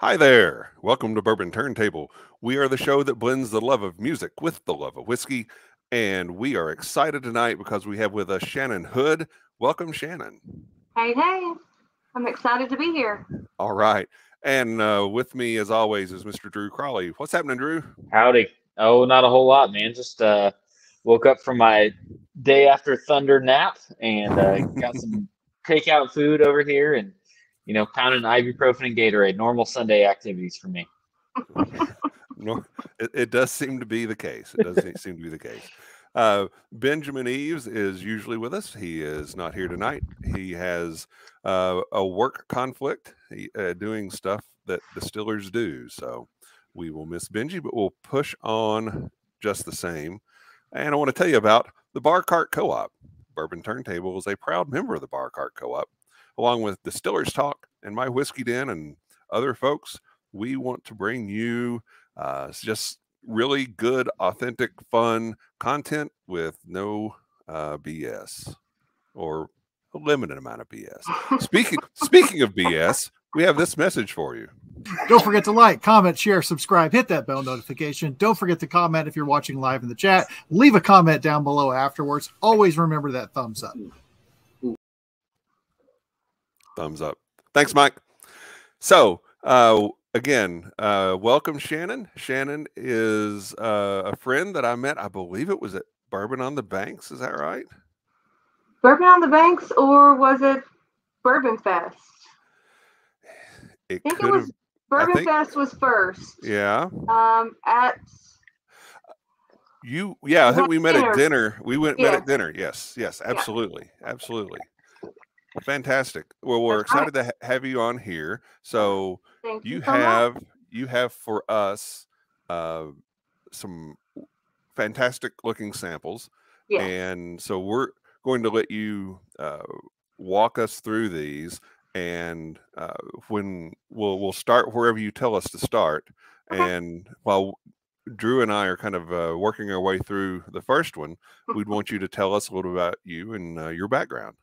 Hi there. Welcome to Bourbon Turntable. We are the show that blends the love of music with the love of whiskey. And we are excited tonight because we have with us Shannon Hood. Welcome, Shannon. Hey, hey. I'm excited to be here. All right. And with me, as always, is Mr. Drew Crawley. What's happening, Drew? Howdy. Oh, not a whole lot, man. Just woke up from my day after thunder nap and got some takeout food over here and, pounding ibuprofen and Gatorade. Normal Sunday activities for me. No, it does seem to be the case. It does seem to be the case. Benjamin Eves is usually with us. He is not here tonight. He has a work conflict, doing stuff that distillers do. So we will miss Benji, but we'll push on just the same. And I want to tell you about the Bar Cart Co-op. Bourbon Turntable is a proud member of the Bar Cart Co-op. Along with Distillers Talk and My Whiskey Den and other folks, we want to bring you just really good, authentic, fun content with no BS or a limited amount of BS. Speaking of BS, we have this message for you. Don't forget to like, comment, share, subscribe, hit that bell notification. Don't forget to comment if you're watching live in the chat. Leave a comment down below afterwards. Always remember that thumbs up. Thumbs up. Thanks, Mike. So, again, welcome, Shannon. Shannon is a friend that I met, I believe it was at Bourbon on the Banks. Is that right? Bourbon on the Banks, or was it Bourbon Fest? It I think it was Bourbon Fest was first. Yeah. At you, yeah, I think we met at dinner. We met Yes. at dinner. Yes, absolutely, absolutely. Fantastic. Well, we're excited to have you on here. So Thank you you so much. you have for us some fantastic looking samples. Yes. And so we're going to let you walk us through these, and when we'll start wherever you tell us to start. Okay. And while Drew and I are kind of working our way through the first one, we'd want you to tell us a little about you and your background.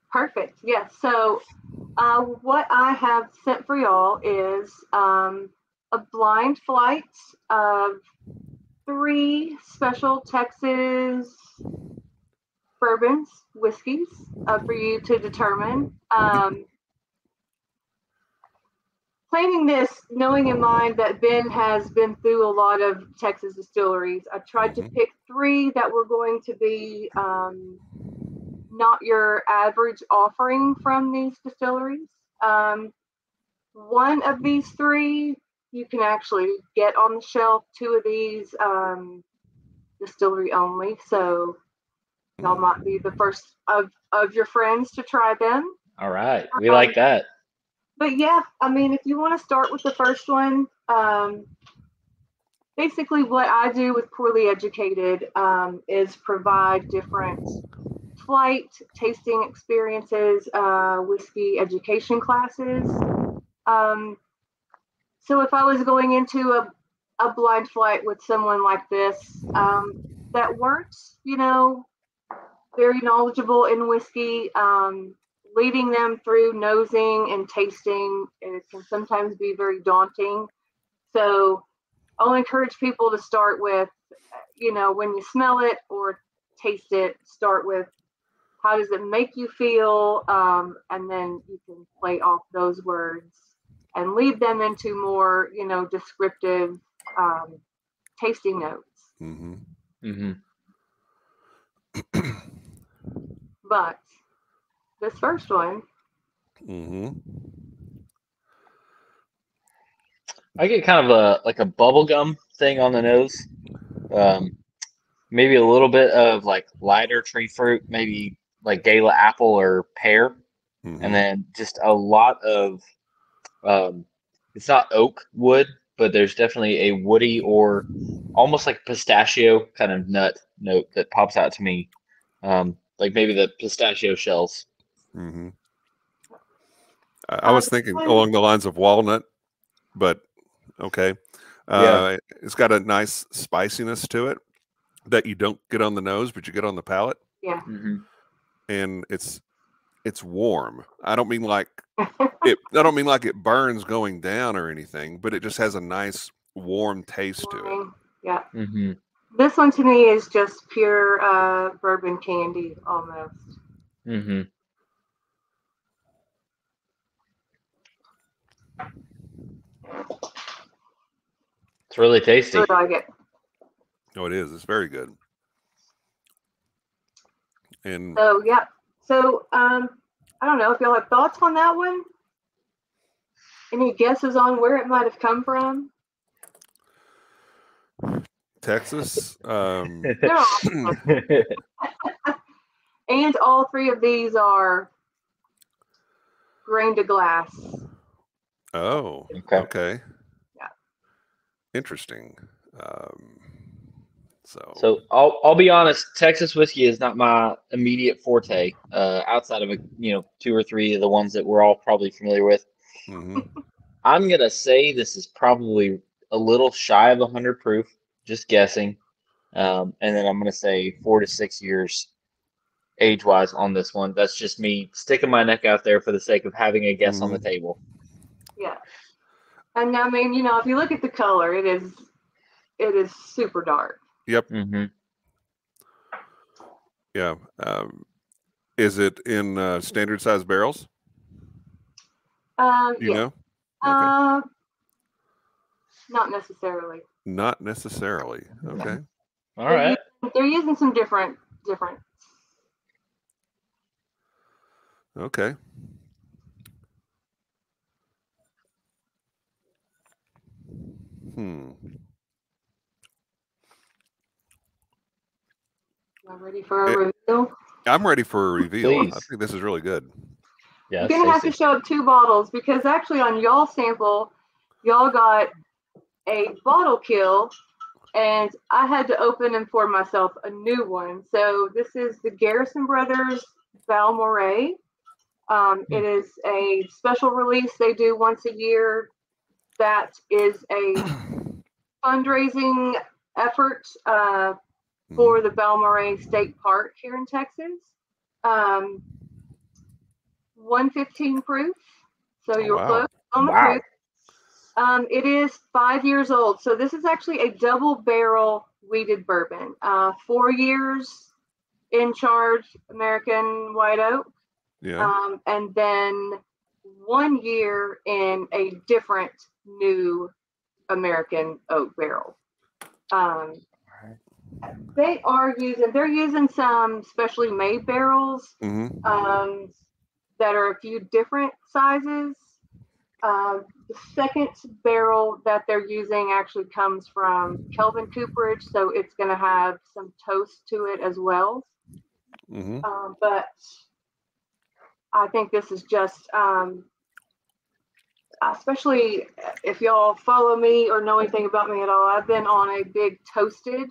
Perfect. Yes. So what I have sent for y'all is a blind flight of 3 special Texas bourbons, whiskeys, for you to determine. Planning this, knowing in mind that Ben has been through a lot of Texas distilleries, I tried to pick 3 that were going to be not your average offering from these distilleries. One of these 3 you can actually get on the shelf. 2 of these distillery only. So y'all might be the first of your friends to try them. All right. We like that. But yeah, I mean, if you want to start with the first one, basically what I do with Poorly Educated is provide different flight tasting experiences, whiskey education classes. So if I was going into a blind flight with someone like this that weren't, very knowledgeable in whiskey, leading them through nosing and tasting, it can sometimes be very daunting. So I'll encourage people to start with, when you smell it or taste it, start with how does it make you feel, and then you can play off those words and lead them into more, descriptive tasting notes. Mm-hmm. Mm-hmm. But this first one, I get kind of a bubblegum thing on the nose. Maybe a little bit of like lighter tree fruit, maybe like Gala apple or pear. And then just a lot of it's not oak wood, but there's definitely a woody or almost like pistachio kind of nut note that pops out to me. Like maybe the pistachio shells. Mm-hmm. I was thinking along the lines of walnut, but okay. Yeah. It's got a nice spiciness to it that you don't get on the nose, but you get on the palate. yeah. Mm-hmm. And it's it's warm. I don't mean like it burns going down or anything, but it just has a nice warm taste to it. Yeah. Mm-hmm. This one to me is just pure bourbon candy almost. Mm-hmm. It's really tasty. I like it. Oh, it is. It's very good. And so yeah. So I don't know if y'all have thoughts on that one. Any guesses on where it might have come from? Texas. No. And all three of these are grain to glass. Oh, Okay. okay. Yeah. Interesting. So I'll be honest. Texas whiskey is not my immediate forte. Outside of 2 or 3 of the ones that we're all probably familiar with. Mm-hmm. I'm gonna say this is probably a little shy of 100 proof. Just guessing. And then I'm gonna say 4 to 6 years age-wise on this one. That's just me sticking my neck out there for the sake of having a guess on the table. Yeah. And I mean, if you look at the color, it is super dark. Yep. Mm-hmm. Yeah. Is it in standard size barrels? You know? Not necessarily. Not necessarily. Okay. All right. They're using some different. Okay. Am I ready for a reveal? I'm ready for a reveal. Please. I think this is really good. Yeah. You're gonna have to show up 2 bottles because actually on y'all sample, y'all got a bottle kill, and I had to open and pour myself a new one. So this is the Garrison Brothers Belmore. It is a special release they do once a year. That is a fundraising effort for the Belmore State Park here in Texas. 115 proof, so you're close on the proof. It is 5 years old, so this is actually a double barrel wheated bourbon. 4 years in charge American white oak, and then 1 year in a different new American oak barrel. They're using some specially made barrels that are a few different sizes. The second barrel that they're using actually comes from Kelvin cooperage, so it's going to have some toast to it as well. But I think this is just, especially if y'all follow me or know anything about me at all, I've been on a big toasted,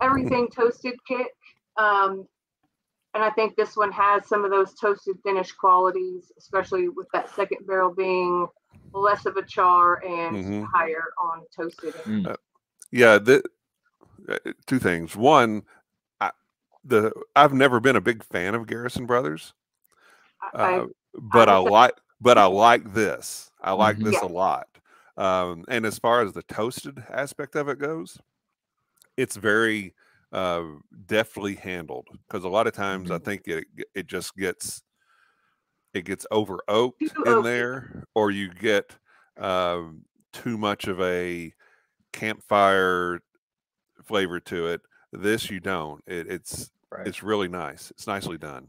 everything toasted kick. And I think this one has some of those toasted finish qualities, especially with that second barrel being less of a char and higher on toasted. Two things. One, I've never been a big fan of Garrison Brothers, but I like this. I like this a lot. And as far as the toasted aspect of it goes, it's very deftly handled, because a lot of times I think it just gets over oaked in there, or you get too much of a campfire flavor to it. This you don't. It's really nice. It's nicely done.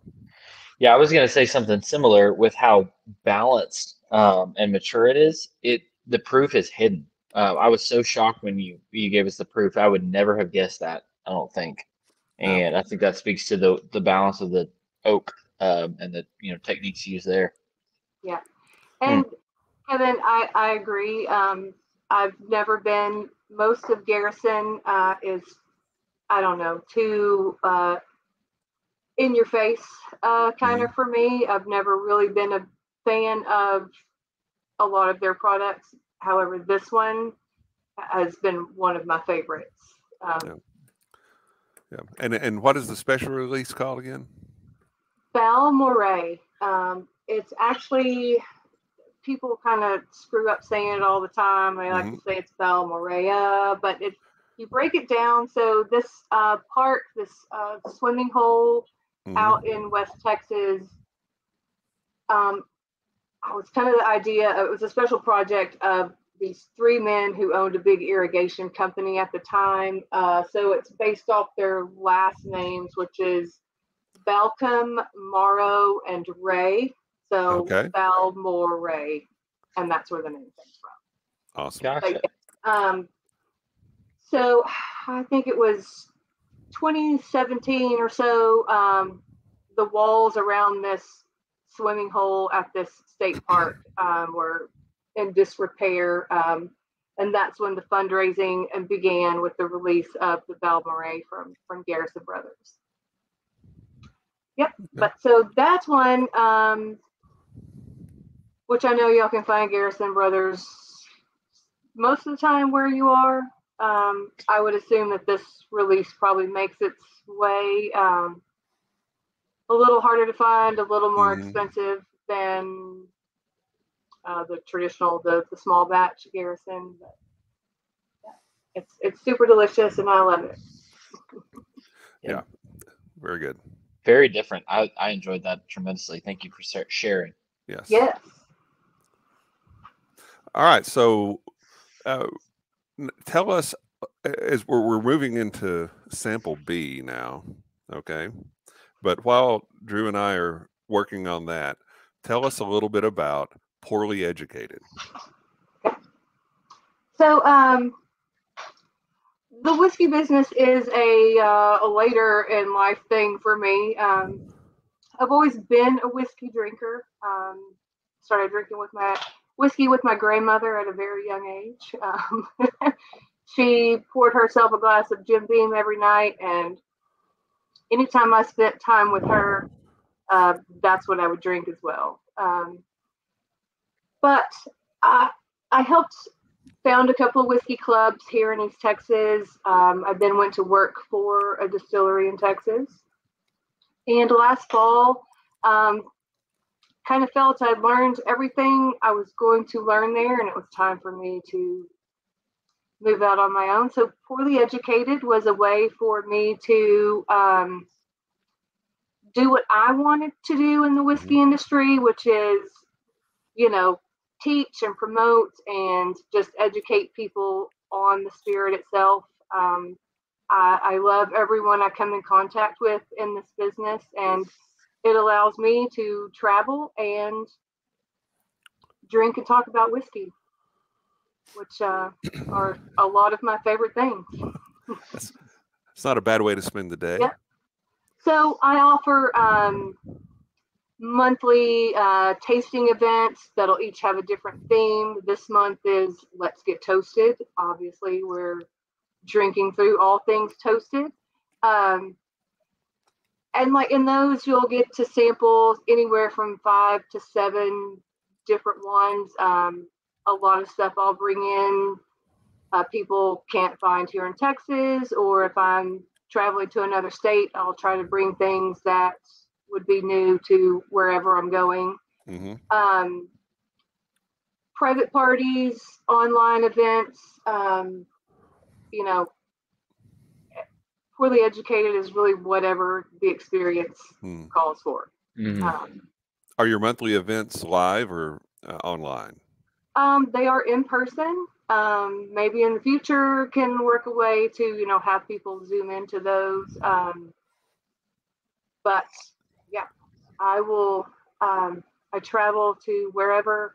Yeah, I was going to say something similar with how balanced and mature it is. The proof is hidden. I was so shocked when you gave us the proof. I would never have guessed that, I don't think. And I think that speaks to the balance of the oak and the techniques used there. Yeah. And Kevin, I agree. I've never been, most of Garrison is, I don't know, too in your face kind of for me. I've never really been a fan of a lot of their products. However, this one has been one of my favorites. And what is the special release called again? Belmore. It's actually, people kind of screw up saying it all the time. They like to say it's Belmore, but you break it down. So this park, this swimming hole out in West Texas, it was kind of the idea. It was a special project of these three men who owned a big irrigation company at the time. So it's based off their last names, which is Balcom, Morrow, and Ray. So Belmore Ray, and that's where the name comes from. Awesome. Gotcha. But, so I think it was 2017 or so. The walls around this swimming hole at this state park were in disrepair, and that's when the fundraising began with the release of the Belmore from Garrison Brothers. Yep. But so that's one, which I know y'all can find Garrison Brothers most of the time where you are. I would assume that this release probably makes its way a little harder to find, a little more expensive than the traditional, the small batch Garrison. But it's super delicious, and I love it. Yeah, very good. Very different. I enjoyed that tremendously. Thank you for sharing. Yes. Yes. All right. So tell us, as we're moving into sample B now, okay? But while Drew and I are working on that, tell us a little bit about Poorly Educated. So the whiskey business is a later in life thing for me. I've always been a whiskey drinker. Started drinking whiskey with my grandmother at a very young age. She poured herself a glass of Jim Beam every night, and anytime I spent time with her, that's what I would drink as well. But I helped found a couple of whiskey clubs here in East Texas. I then went to work for a distillery in Texas. And last fall, kind of felt I'd learned everything I was going to learn there, and it was time for me to move out on my own. So Poorly Educated was a way for me to do what I wanted to do in the whiskey industry, which is, teach and promote and just educate people on the spirit itself. I love everyone I come in contact with in this business, and it allows me to travel and drink and talk about whiskey, which are a lot of my favorite things. It's not a bad way to spend the day. Yep. So I offer monthly tasting events that'll each have a different theme. This month is Let's Get Toasted. Obviously, we're drinking through all things toasted. And like in those, you'll get to sample anywhere from 5 to 7 different ones. A lot of stuff I'll bring in people can't find here in Texas, or if I'm traveling to another state, I'll try to bring things that would be new to wherever I'm going. Private parties, online events, Poorly Educated is really whatever the experience calls for. Are your monthly events live or online? They are in person. Maybe in the future can work a way to, have people zoom into those. But yeah, I will, I travel to wherever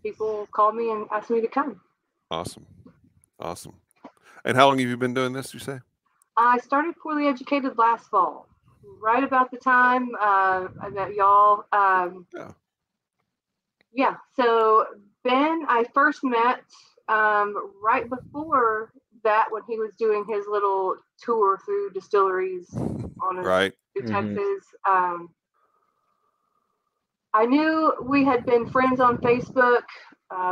people call me and ask me to come. Awesome. And how long have you been doing this, you say? I started Poorly Educated last fall, right about the time that y'all, yeah. So Ben, I first met right before that when he was doing his little tour through distilleries on through Texas. I knew we had been friends on Facebook.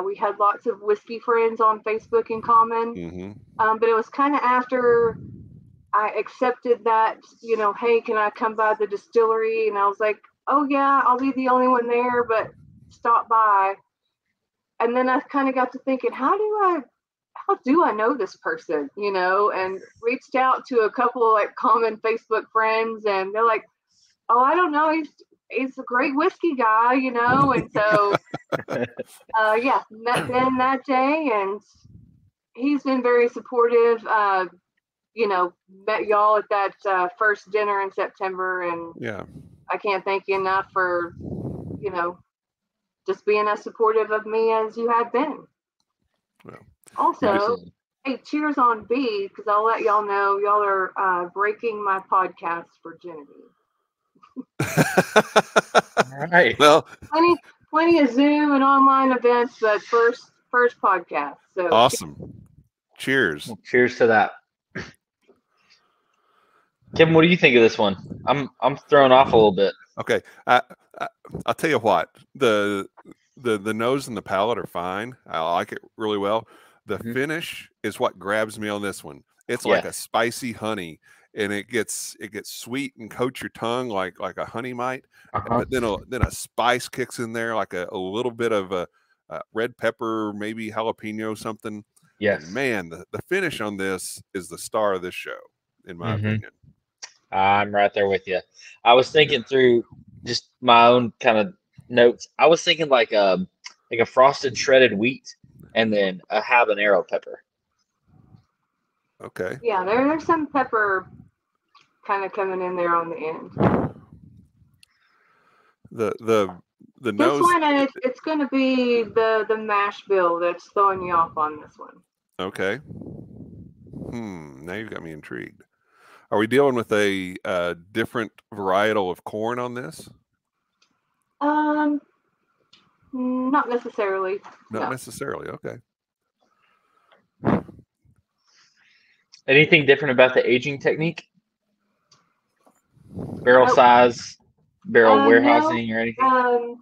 We had lots of whiskey friends on Facebook in common. But it was kind of after I accepted that, hey, can I come by the distillery? And I was like, oh yeah, I'll be the only one there, but stop by. And then I kind of got to thinking, how do I know this person, and reached out to a couple of like common Facebook friends, and they're like, oh, I don't know, he's a great whiskey guy, and so yeah, met Ben that day, and he's been very supportive. Met y'all at that first dinner in September, and Yeah, I can't thank you enough for just being as supportive of me as you have been. well, Also, Absolutely. hey, cheers on B, because I'll let y'all know y'all are breaking my podcast virginity. All right. well, Plenty of Zoom and online events, but first podcast. So awesome. Cheers. Well, cheers to that. Kevin, what do you think of this one? I'm thrown off a little bit. Okay, I'll tell you what, the nose and the palate are fine. I like it really well. The finish is what grabs me on this one. It's like a spicy honey, and it gets sweet and coats your tongue like a honey might. But then a spice kicks in there, like a little bit of a red pepper, maybe jalapeno, something. Yes. And man, the finish on this is the star of this show, in my opinion. I'm right there with you. I was thinking through just my own kind of notes. I was thinking like a frosted shredded wheat and then a habanero pepper. Okay. Yeah, there's some pepper kind of coming in there on the end. The This nose. one, it's going to be the mash bill that's throwing you off on this one. Okay. Now you've got me intrigued. Are we dealing with a different varietal of corn on this? Not necessarily. Not necessarily. Okay. Anything different about the aging technique? Barrel size, barrel warehousing, or anything?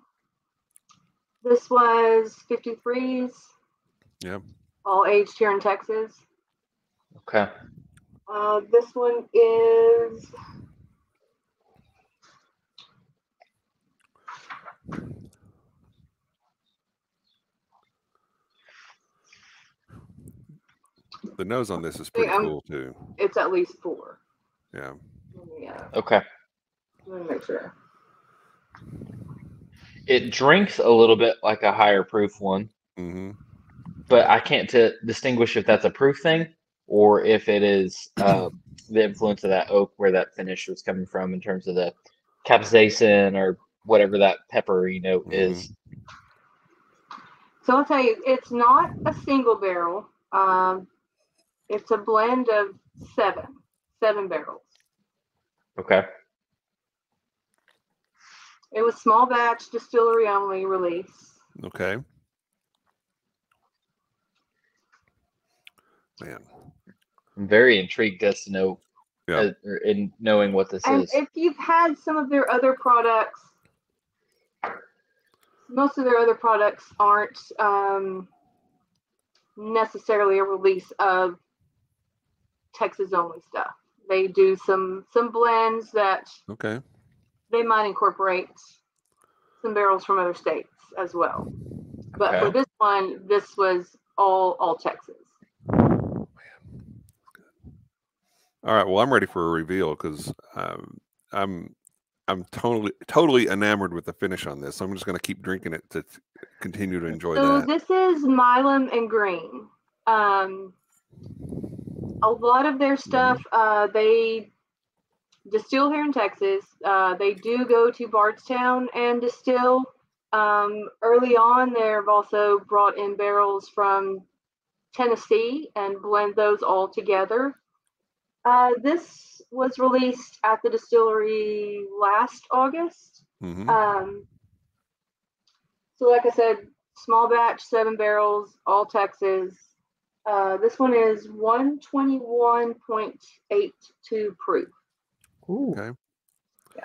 This was 53s. Yeah. All aged here in Texas. Okay. This one is the nose on this is pretty cool too. It's at least 4. Yeah. Yeah. Okay. Let me make sure. It drinks a little bit like a higher proof one, but I can't distinguish if that's a proof thing or if it is the influence of that oak where that finish was coming from in terms of the capsaicin or whatever that peppery note is. So I'll tell you, it's not a single barrel. It's a blend of 7 barrels. Okay. It was small batch distillery only release. Okay. Man. I'm very intrigued as to know in knowing what this is. If you've had some of their other products, most of their other products aren't necessarily a release of Texas only stuff. They do some blends that they might incorporate some barrels from other states as well. But for this one, this was all Texas. All right. Well, I'm ready for a reveal because I'm totally enamored with the finish on this. So I'm just going to keep drinking it to continue to enjoy that. So this is Milan and Green. A lot of their stuff they distill here in Texas. They do go to Bardstown and distill. Early on, they've also brought in barrels from Tennessee and blend those all together. This was released at the distillery last August. So like I said, small batch, 7 barrels, all Texas. This one is 121.82 proof. Ooh. Okay. Yeah.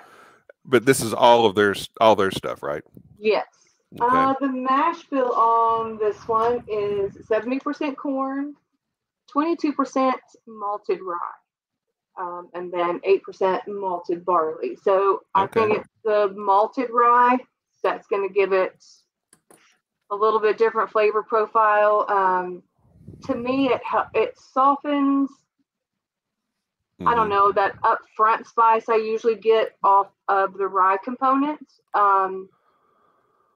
But this is all their stuff, right? Yes. Okay. The mash bill on this one is 70% corn, 22% malted rye. and then 8% malted barley. So I think it's the malted rye that's going to give it a little bit different flavor profile. To me, it softens. I don't know, that upfront spice I usually get off of the rye component.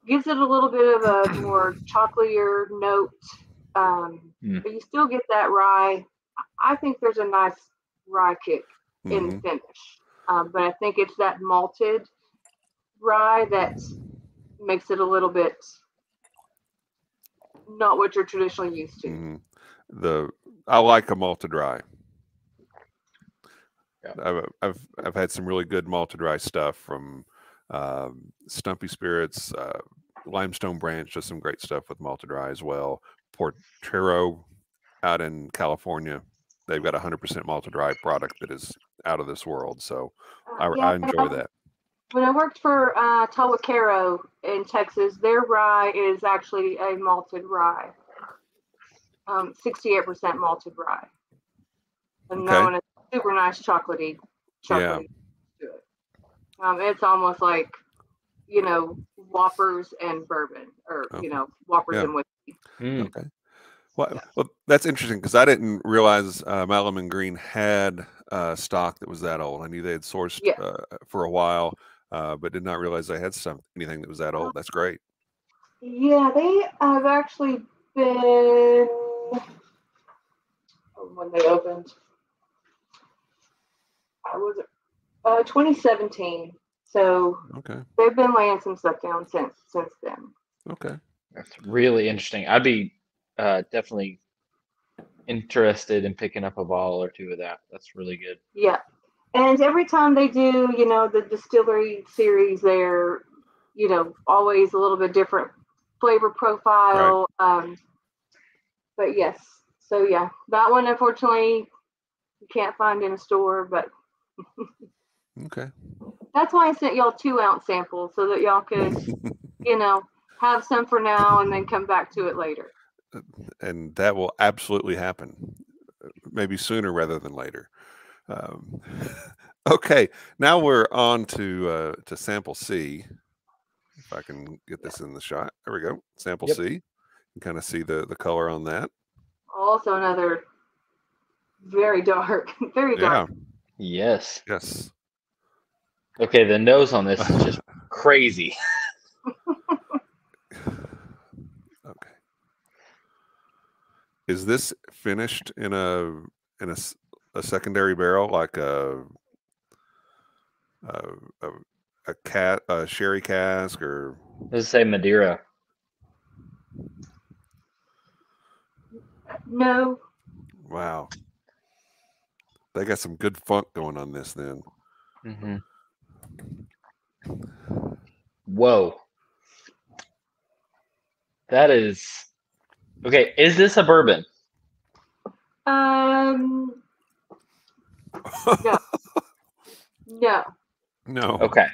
Gives it a little bit of a more chocolatier note, but you still get that rye. I think there's a nice rye kick in the finish, but I think it's that malted rye that makes it a little bit not what you're traditionally used to. I like a malted rye. Yeah. I've had some really good malted rye stuff from Stumpy Spirits, Limestone Branch, just some great stuff with malted rye as well. Portero out in California, they've got 100% malted rye product that is out of this world. So I enjoy that. When I worked for Tawakero in Texas, their rye is actually a malted rye, 68% malted rye, and that one is super nice chocolatey to it. It's almost like, Whoppers and bourbon, or Whoppers and whiskey. Okay. Well, that's interesting because I didn't realize Milan and Green had stock that was that old. I knew they had sourced for a while, but did not realize they had anything that was that old. That's great. Yeah, they have actually been when they opened. Was it 2017? So they've been laying some stuff down since then. Okay, that's really interesting. I'd be definitely interested in picking up a bottle or two of that. That's really good. Yeah, and every time they do, the distillery series, they're, always a little bit different flavor profile. Right. But yes, so yeah, that one unfortunately you can't find in a store, but okay. That's why I sent y'all 2-ounce samples so that y'all could, have some for now and then come back to it later. And that will absolutely happen, maybe sooner rather than later. Okay, now we're on to sample C. If I can get this in the shot, there we go. Sample C. You can kind of see the color on that. Also another very dark, very dark. Yes. Yes. Okay, the nose on this is just crazy. Okay. Is this finished in a secondary barrel, like a sherry cask, or does it say Madeira? No. Wow. They got some good funk going on this then. Whoa. That is okay. Is this a bourbon? No. No. Okay.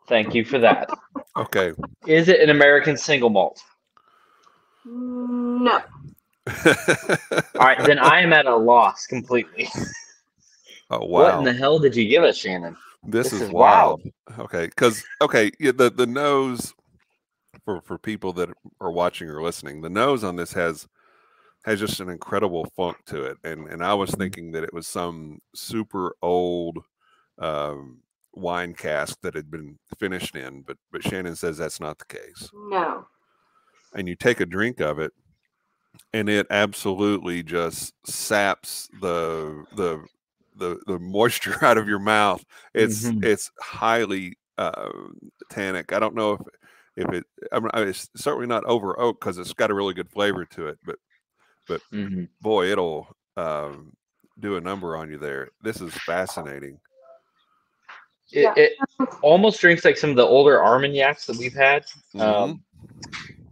Thank you for that. Okay. Is it an American single malt? No. All right, then I am at a loss completely. Oh wow! What in the hell did you give us, Shannon? This is wild. Okay, because the nose for people that are watching or listening, the nose on this has just an incredible funk to it, and I was thinking that it was some super old wine cask that had been finished in, but Shannon says that's not the case. No. And you take a drink of it, and it absolutely just saps the moisture out of your mouth. It's highly tannic. I don't know if it. It's certainly not over oak because it's got a really good flavor to it. But boy, it'll do a number on you there. This is fascinating. It almost drinks like some of the older Armagnacs that we've had.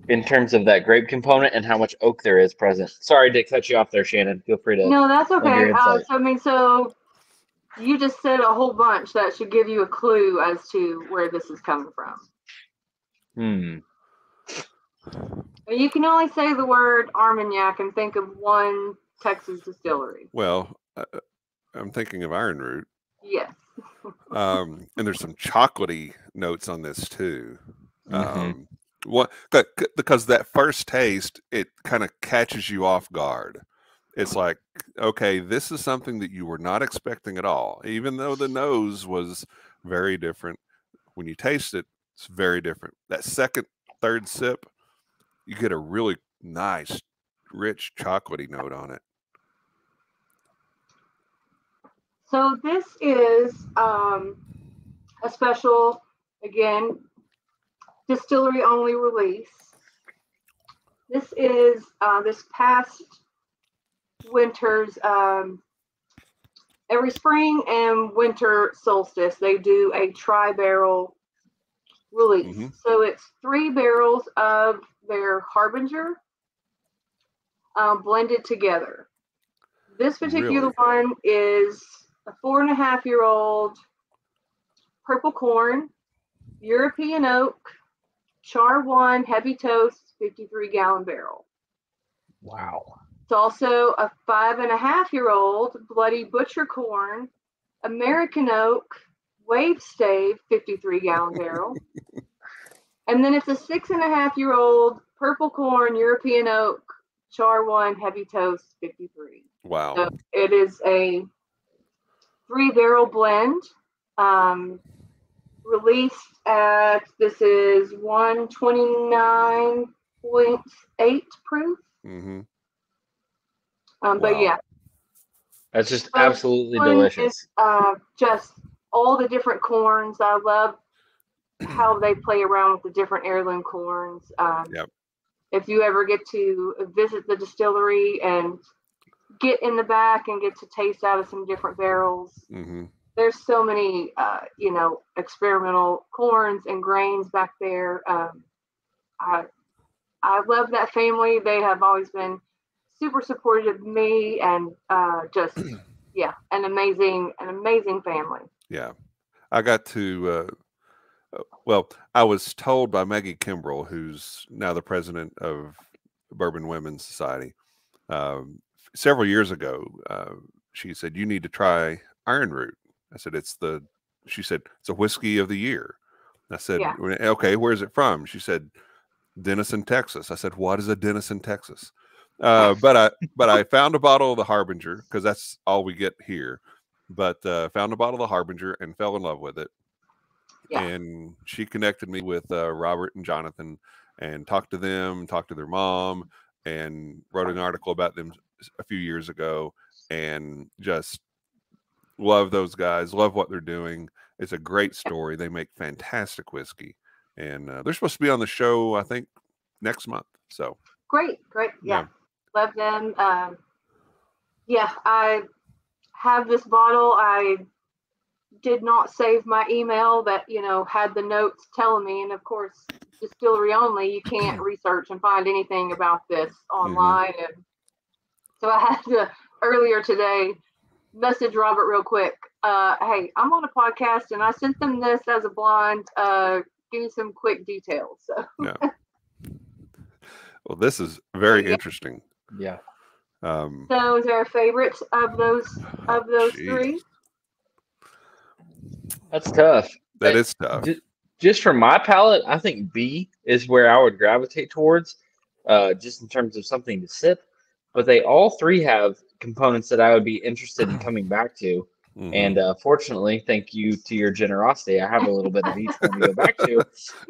In terms of that grape component and how much oak there is present. Sorry to cut you off there, Shannon. Feel free to. No, that's okay. So you just said a whole bunch that should give you a clue as to where this is coming from. You can only say the word Armagnac and think of one Texas distillery. Well, I'm thinking of Iron Root. Yes. And there's some chocolatey notes on this too. Mhm. Because that first taste, it kind of catches you off guard. It's like, okay, this is something that you were not expecting at all, even though the nose was very different. When you taste it, it's very different. That second, third sip, you get a really nice, rich chocolatey note on it. So this is a special, again, distillery only release. This is this past winter's every spring and winter solstice, they do a tri-barrel release. Mm-hmm. So it's 3 barrels of their Harbinger blended together. This particular one is a 4.5-year-old purple corn, European oak, char 1 heavy toast, 53-gallon barrel. Wow. It's also a 5.5-year-old bloody butcher corn, American oak, wave stave, 53-gallon barrel. And then it's a 6.5-year-old purple corn, European oak, char 1 heavy toast, 53. Wow. So it is a 3-barrel blend. Released at, this is 129.8 proof. Mm-hmm. But yeah, that's just so absolutely one delicious. is, just all the different corns. I love how they play around with the different heirloom corns. Yep. If you ever get to visit the distillery and get in the back and get to taste out of some different barrels, Mm-hmm. there's so many, experimental corns and grains back there. I love that family. They have always been super supportive of me, and just an amazing family. Yeah, I got to. Well, I was told by Maggie Kimbrell, who's now the president of Bourbon Women's Society, several years ago. She said, "You need to try Iron Root." I said, She said, "It's a whiskey of the year." I said, Yeah. "Okay, where's it from?" She said, "Denison, Texas." I said, "What is a Denison, Texas?" But I found a bottle of the Harbinger, because that's all we get here. But found a bottle of the Harbinger and fell in love with it. Yeah. And she connected me with Robert and Jonathan, and talked to them, talked to their mom, and wrote an article about them a few years ago, and just love those guys, love what they're doing. It's a great story. They make fantastic whiskey, and they're supposed to be on the show, I think, next month. So Great. Yeah. Love them. I have this bottle. I did not save my email that, had the notes telling me. And of course, distillery only, you can't research and find anything about this online. Mm-hmm. And so I had to, earlier today, message Robert real quick. Hey, I'm on a podcast and I sent them this as a blind. Give me some quick details. So. Yeah. Well, this is very interesting. Yeah. So is there a favorite of those three? That's tough. That is tough. Just from my palate, I think B is where I would gravitate towards, just in terms of something to sip. But they all three have components that I would be interested in coming back to. Mm-hmm. And fortunately, thank you to your generosity, I have a little bit of each one to go back to.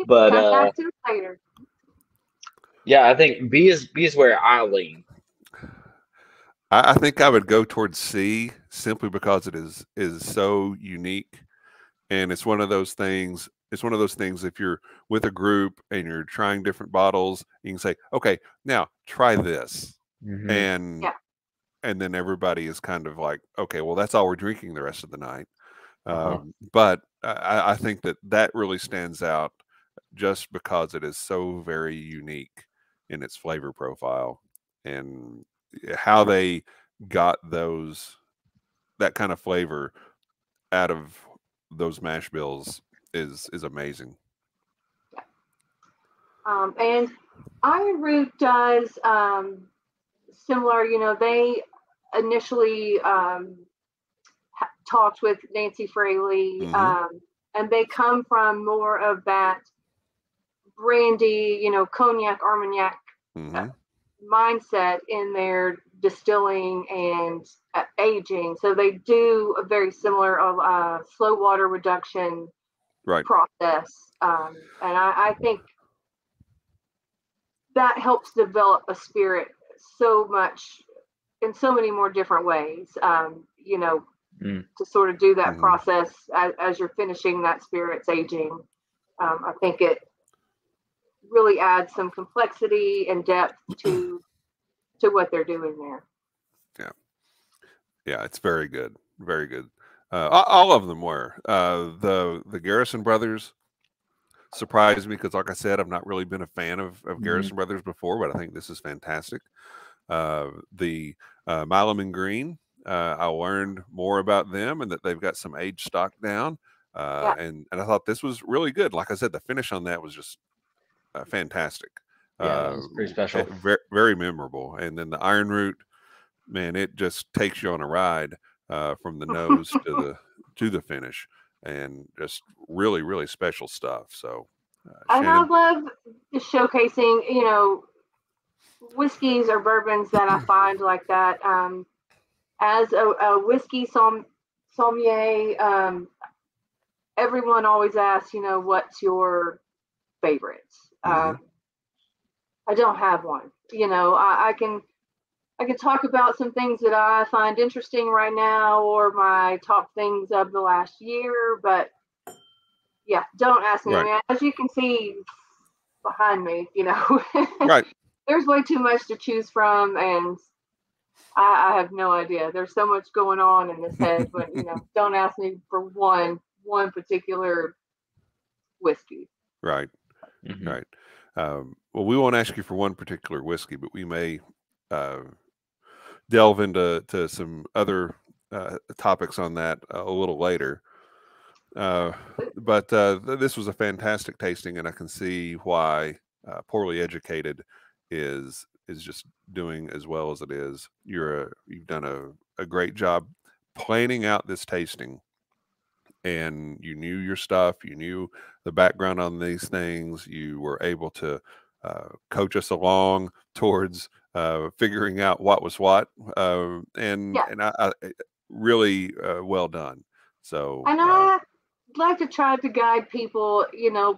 But back to later. Yeah, I think B is where I lean. I think I would go towards C, simply because it is so unique, and it's one of those things. It's one of those things. If you're with a group and you're trying different bottles, you can say, "Okay, now try this," mm-hmm. and then everybody is kind of like, "Okay, well, that's all we're drinking the rest of the night." But I think that really stands out, just because it is so very unique in its flavor profile, and how they got that kind of flavor out of those mash bills is amazing. And Iron Root does similar. They initially talked with Nancy Fraley, and they come from more of that brandy, cognac, Armagnac mindset in their distilling and aging. So they do a very similar slow water reduction process. And I think that helps develop a spirit so much in so many more different ways, to sort of do that process as you're finishing that spirit's aging. I think it really adds some complexity and depth to what they're doing there. Yeah, it's very good. Very good. All of them were. The Garrison Brothers surprised me because, like I said, I've not really been a fan of Garrison Brothers before, but I think this is fantastic. The Milan and Green, I learned more about them and that they've got some aged stock down. And I thought this was really good. Like I said, the finish on that was just fantastic. Yeah, it was pretty special. Very, very memorable. And then the Iron Root, man, it just takes you on a ride from the nose to the finish, and just really, really special stuff. So, and I love showcasing, whiskeys or bourbons that I find like that. As a whiskey sommelier, everyone always asks, what's your favorite? I don't have one. I can talk about some things that I find interesting right now, or my top things of the last year, but yeah, don't ask me. I mean, as you can see behind me, there's way too much to choose from, and I have no idea. There's so much going on in this head, but don't ask me for one particular whiskey. Right. Right. Well, we won't ask you for one particular whiskey, but we may delve into some other topics on that a little later. But this was a fantastic tasting, and I can see why Poorly Educated is just doing as well as it is. You've done a great job planning out this tasting, and you knew your stuff. You knew the background on these things. You were able to coach us along towards figuring out what was what, and I really well done. So, and I like to try to guide people, to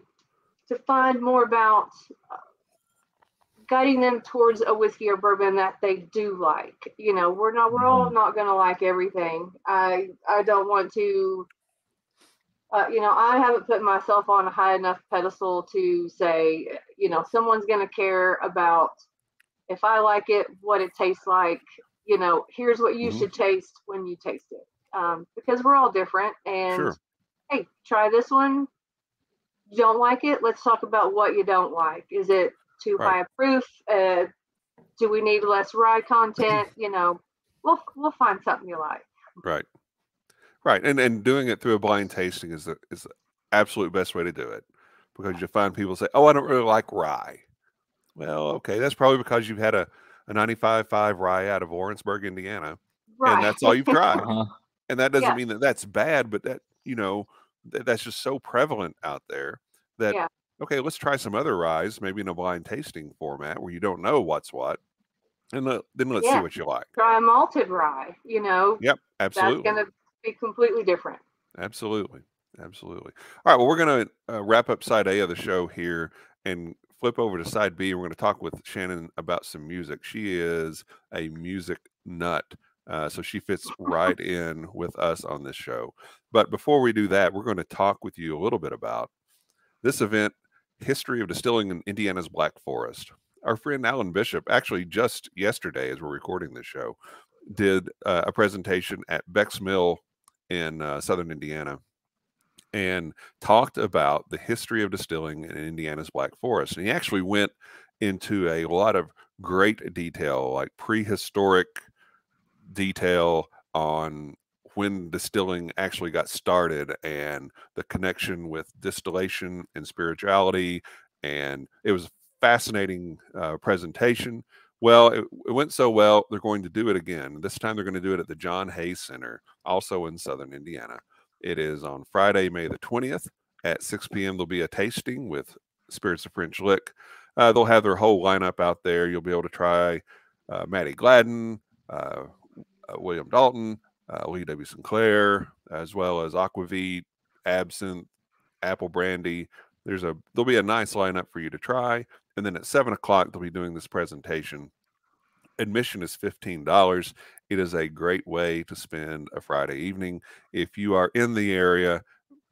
find more about guiding them towards a whiskey or bourbon that they do like. We're all not going to like everything. I don't want to. I haven't put myself on a high enough pedestal to say, someone's going to care about if I like it, what it tastes like. Here's what you should taste when you taste it, because we're all different. And hey, try this one. You don't like it? Let's talk about what you don't like. Is it too high a proof? Do we need less rye content? We'll find something you like. Right. Right, and doing it through a blind tasting is the absolute best way to do it, because you find people say, "Oh, I don't really like rye." Well, okay, that's probably because you've had a 95.5 rye out of Lawrenceburg, Indiana, and that's all you've tried. And that doesn't mean that that's bad, but that that's just so prevalent out there that okay, let's try some other ryes, maybe in a blind tasting format where you don't know what's what, and then let's see what you like. Try a malted rye, Yep, absolutely. That's going to be completely different. Absolutely. All right, well, we're going to wrap up side A of the show here and flip over to side B. We're going to talk with Shannon about some music. She is a music nut, so she fits right in with us on this show. But before we do that, we're going to talk with you a little bit about this event, History of Distilling in Indiana's Black Forest. Our friend Alan Bishop, actually just yesterday as we're recording this show, did a presentation at Beck's Mill in southern Indiana, and talked about the history of distilling in Indiana's Black Forest. And he actually went into a lot of great detail, like prehistoric detail on when distilling actually got started and the connection with distillation and spirituality. And it was a fascinating presentation. Well, it went so well, they're going to do it again. This time they're going to do it at the John Hay Center, also in Southern Indiana. It is on Friday, May the 20th at 6 p.m. There'll be a tasting with Spirits of French Lick. They'll have their whole lineup out there. You'll be able to try Matty Gladden, William Dalton, Lee W. Sinclair, as well as Aquavit, Absinthe, Apple Brandy. There'll be a nice lineup for you to try. And then at 7 o'clock, they'll be doing this presentation. Admission is $15. It is a great way to spend a Friday evening. If you are in the area,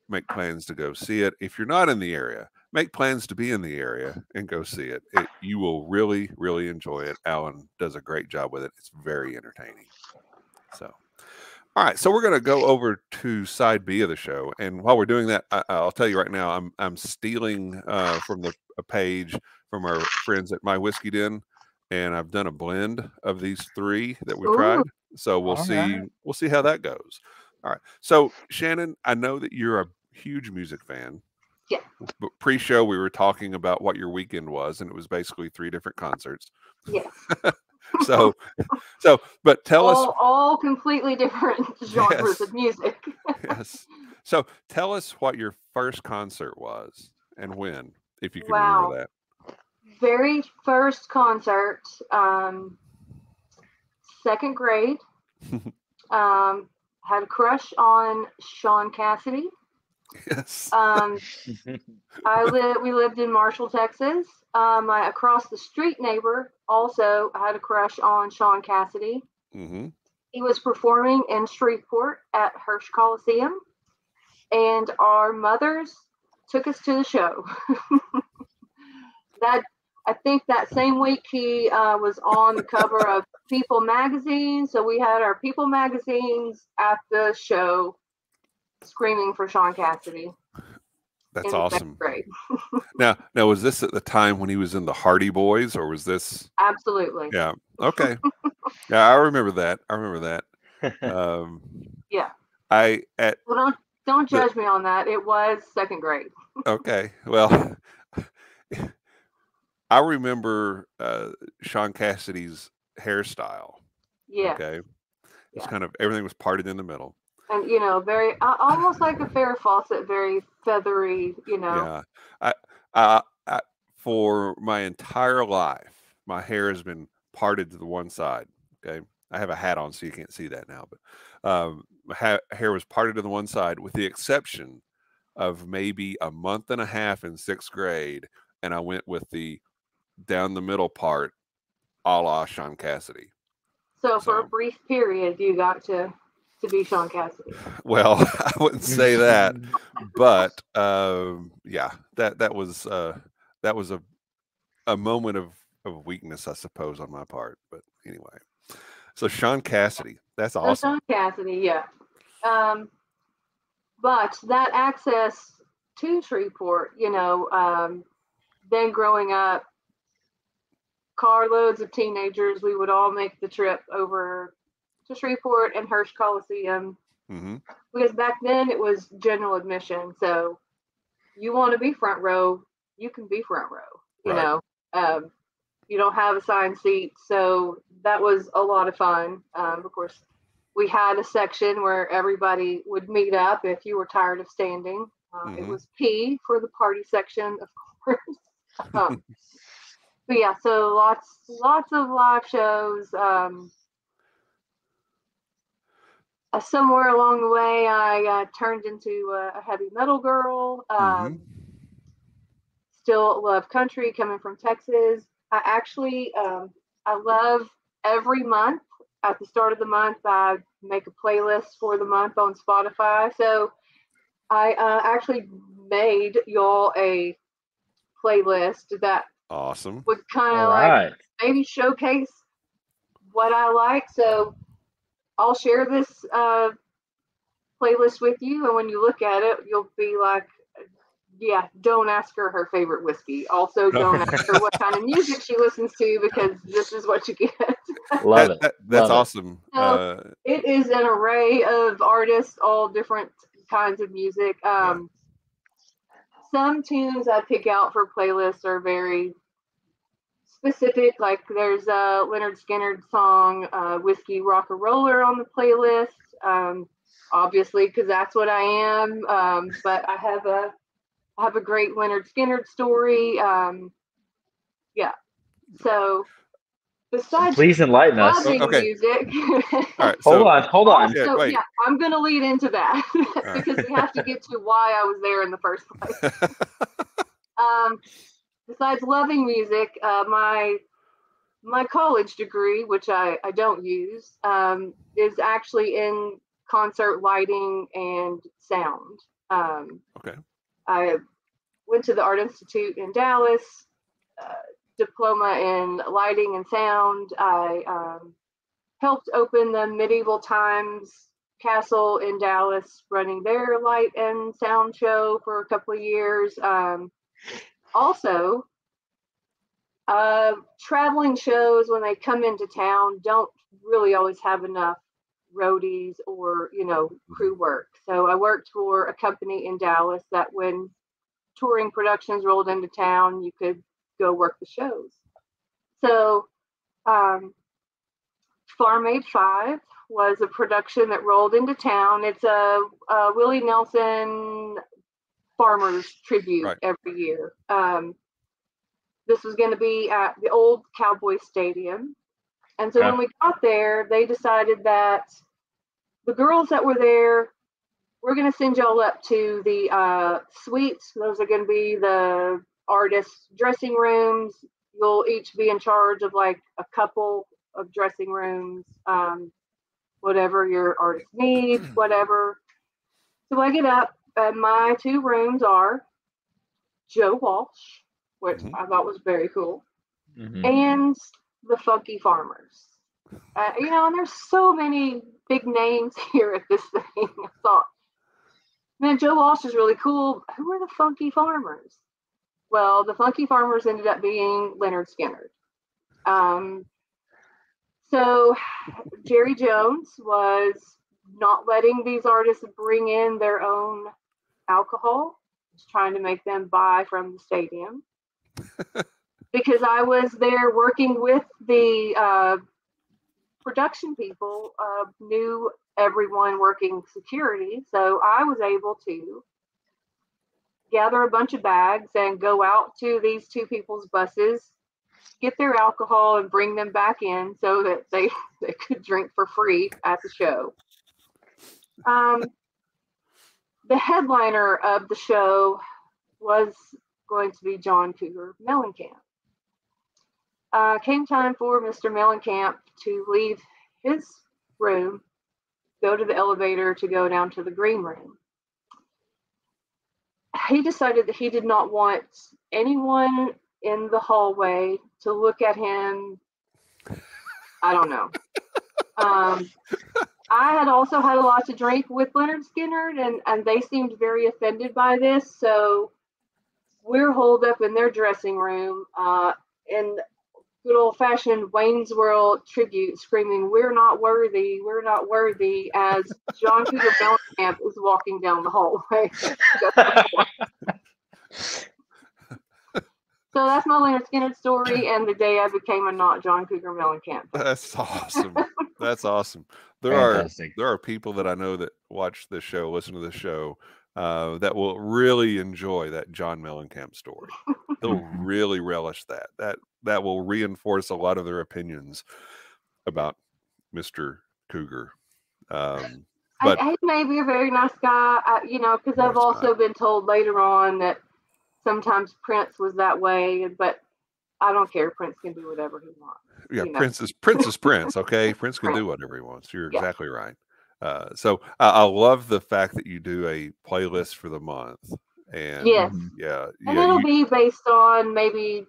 make plans to go see it. If you're not in the area, make plans to be in the area and go see it. You will really, really enjoy it. Alan does a great job with it. It's very entertaining. So, all right. So we're going to go over to side B of the show. And while we're doing that, I'll tell you right now, I'm stealing from a page from our friends at My Whiskey Den. And I've done a blend of these three that we tried. So we'll see how that goes. All right. So Shannon, I know that you're a huge music fan. Yeah. But pre-show we were talking about what your weekend was, and it was basically 3 different concerts. Yes. But tell us all completely different genres of music. Yes. So tell us what your first concert was and when, if you can remember that. Very first concert, 2nd grade. Had a crush on Shaun Cassidy. Yes. We lived in Marshall, Texas. My across the street neighbor also had a crush on Shaun Cassidy. Mm-hmm. He was performing in Shreveport at Hirsch Coliseum, and our mothers took us to the show. I think that same week he was on the cover of People magazine, so we had our People magazines at the show, screaming for Shaun Cassidy. That's awesome. Now, was this at the time when he was in the Hardy Boys, or was this? Absolutely. Yeah. Okay. Yeah, I remember that. Yeah. Well, don't judge me on that. It was 2nd grade. Okay. Well, I remember Shaun Cassidy's hairstyle. Yeah. Okay. It's kind of everything was parted in the middle. And very almost like a Farrah Fawcett, very feathery. Yeah. I for my entire life, my hair has been parted to the one side. Okay. I have a hat on, so you can't see that now, but my hair was parted to the one side, with the exception of maybe a month and a half in 6th grade, and I went with the down the middle part, a la Shaun Cassidy. So for a brief period, you got to be Shaun Cassidy. Well, I wouldn't say that, but yeah, that was a moment of weakness, I suppose, on my part. But anyway, so Shaun Cassidy, that's awesome. So Shaun Cassidy, yeah. But that access to Shreveport, then growing up, carloads of teenagers, we would all make the trip over to Shreveport and Hirsch Coliseum. Mm-hmm. Because back then it was general admission. So you want to be front row, you can be front row. You don't have assigned seats. So that was a lot of fun. Of course, we had a section where everybody would meet up if you were tired of standing. It was P for the party section, of course. But yeah, so lots of live shows. Somewhere along the way, I turned into a heavy metal girl. Still love country, coming from Texas. I actually, I love every month. At the start of the month, I make a playlist for the month on Spotify. So I actually made y'all a playlist that awesome would kind of like maybe showcase what I like. So I'll share this playlist with you, and when you look at it, you'll be like, yeah, don't ask her favorite whiskey. Also, don't ask her what kind of music she listens to, because this is what you get. Love it. That's awesome. So it is an array of artists, all different kinds of music. Some tunes I pick out for playlists are very specific, like there's a Lynyrd Skynyrd song, Whiskey Rock and Roller on the playlist. Obviously, because that's what I am. But I have a great Lynyrd Skynyrd story. Yeah. So besides Please enlighten us. loving music, All right. Hold on. So wait. yeah, I'm going to lead into that All because we have to get to why I was there in the first place. Besides loving music, my college degree, which I don't use, is actually in concert lighting and sound. Okay. I went to the Art Institute in Dallas, diploma in lighting and sound. I helped open the Medieval Times Castle in Dallas, running their light and sound show for a couple of years. Also, traveling shows, when they come into town, don't really always have enough roadies or, crew work. So I worked for a company in Dallas that when touring productions rolled into town, you could go work the shows. So Farm Aid 5 was a production that rolled into town. It's a Willie Nelson farmers tribute every year. This was going to be at the old Cowboy Stadium. And so when we got there, they decided that the girls that were there, we're going to send y'all up to the suites. Those are going to be the artists' dressing rooms. You'll each be in charge of like a couple of dressing rooms, whatever your artist needs, whatever. So I get up, and my two rooms are Joe Walsh, which I thought was very cool, and the Funky Farmers. And there's so many big names here at this thing. I thought, man, Joe Walsh is really cool. Who are the Funky Farmers? Well, the Funky Farmers ended up being Lynyrd Skynyrd. So Jerry Jones was not letting these artists bring in their own alcohol. He's trying to make them buy from the stadium. Because I was there working with the production people, knew everyone working security. So I was able to gather a bunch of bags and go out to these two people's buses, get their alcohol and bring them back in so that they could drink for free at the show. The headliner of the show was going to be John Cougar Mellencamp. Came time for Mr. Mellencamp to leave his room, go to the elevator to go down to the green room. He decided that he did not want anyone in the hallway to look at him. I don't know. I had also had a lot to drink with Lynyrd Skynyrd, and they seemed very offended by this. So we're holed up in their dressing room in good old-fashioned Wayne's World tribute, screaming, "We're not worthy, we're not worthy," as John Cougar Mellencamp is walking down the hallway. So that's my Lynyrd Skynyrd story, and the day I became a not John Cougar Mellencamp. That's awesome. That's awesome. There are people that I know that watch this show, listen to this show, that will really enjoy that John Mellencamp story. They'll really relish that. That will reinforce a lot of their opinions about Mr. Cougar. But he may be a very nice guy, because I've also been told later on that sometimes Prince was that way, but I don't care. Prince can do whatever he wants. Yeah, Prince is Prince. Okay, Prince can do whatever he wants. You're exactly right. So I love the fact that you do a playlist for the month, and and it'll be based on maybe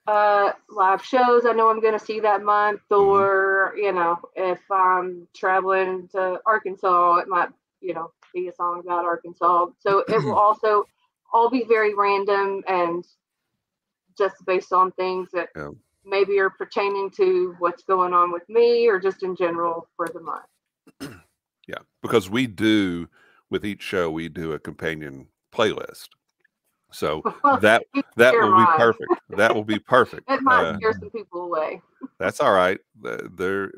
live shows I know I'm going to see that month, or if I'm traveling to Arkansas, it might be a song about Arkansas. So it will also all be very random and just based on things that maybe are pertaining to what's going on with me or just in general for the month. Yeah, because with each show, we do a companion playlist. So Well, that you that hear will be mine. perfect. That will be perfect. It might scare some people away. That's all right. They're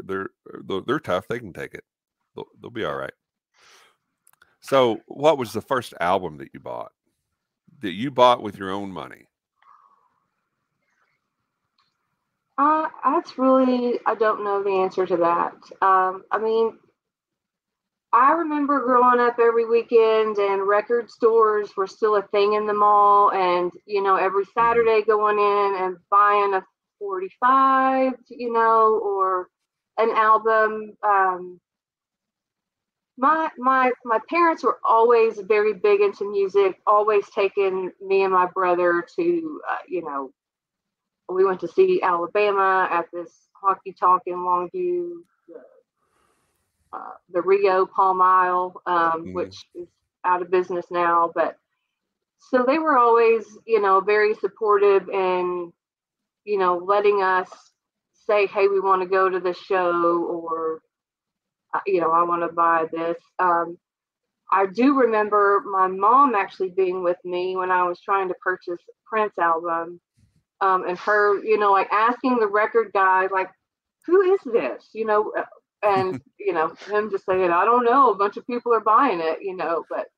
tough. They can take it. They'll be all right. So, what was the first album that you bought? That you bought with your own money? That's really, I don't know the answer to that. I mean, I remember growing up every weekend and record stores were still a thing in the mall. And, every Saturday going in and buying a 45, or an album. My parents were always very big into music, always taking me and my brother to, we went to see Alabama at this hockey talk in Longview, the Rio Palm Isle, which is out of business now. But so they were always, very supportive and, letting us say, hey, we want to go to the show, or, I want to buy this. I do remember my mom actually being with me when I was trying to purchase a Prince album, and her, like asking the record guy, like, who is this? And, him just saying, I don't know, a bunch of people are buying it, but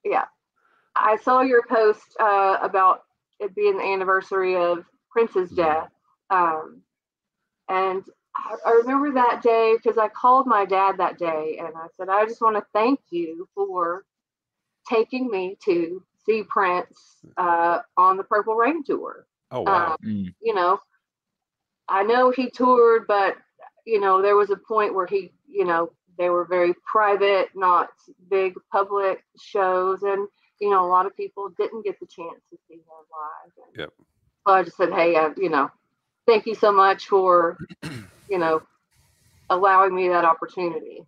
yeah. I saw your post about it being the anniversary of Prince's death. And I remember that day because I called my dad that day and I said, I just want to thank you for taking me to see Prince on the Purple Rain tour. Oh, wow. I know he toured, but, there was a point where he, they were very private, not big public shows. And, a lot of people didn't get the chance to see him live. And yep. So I just said, hey, thank you so much for, allowing me that opportunity.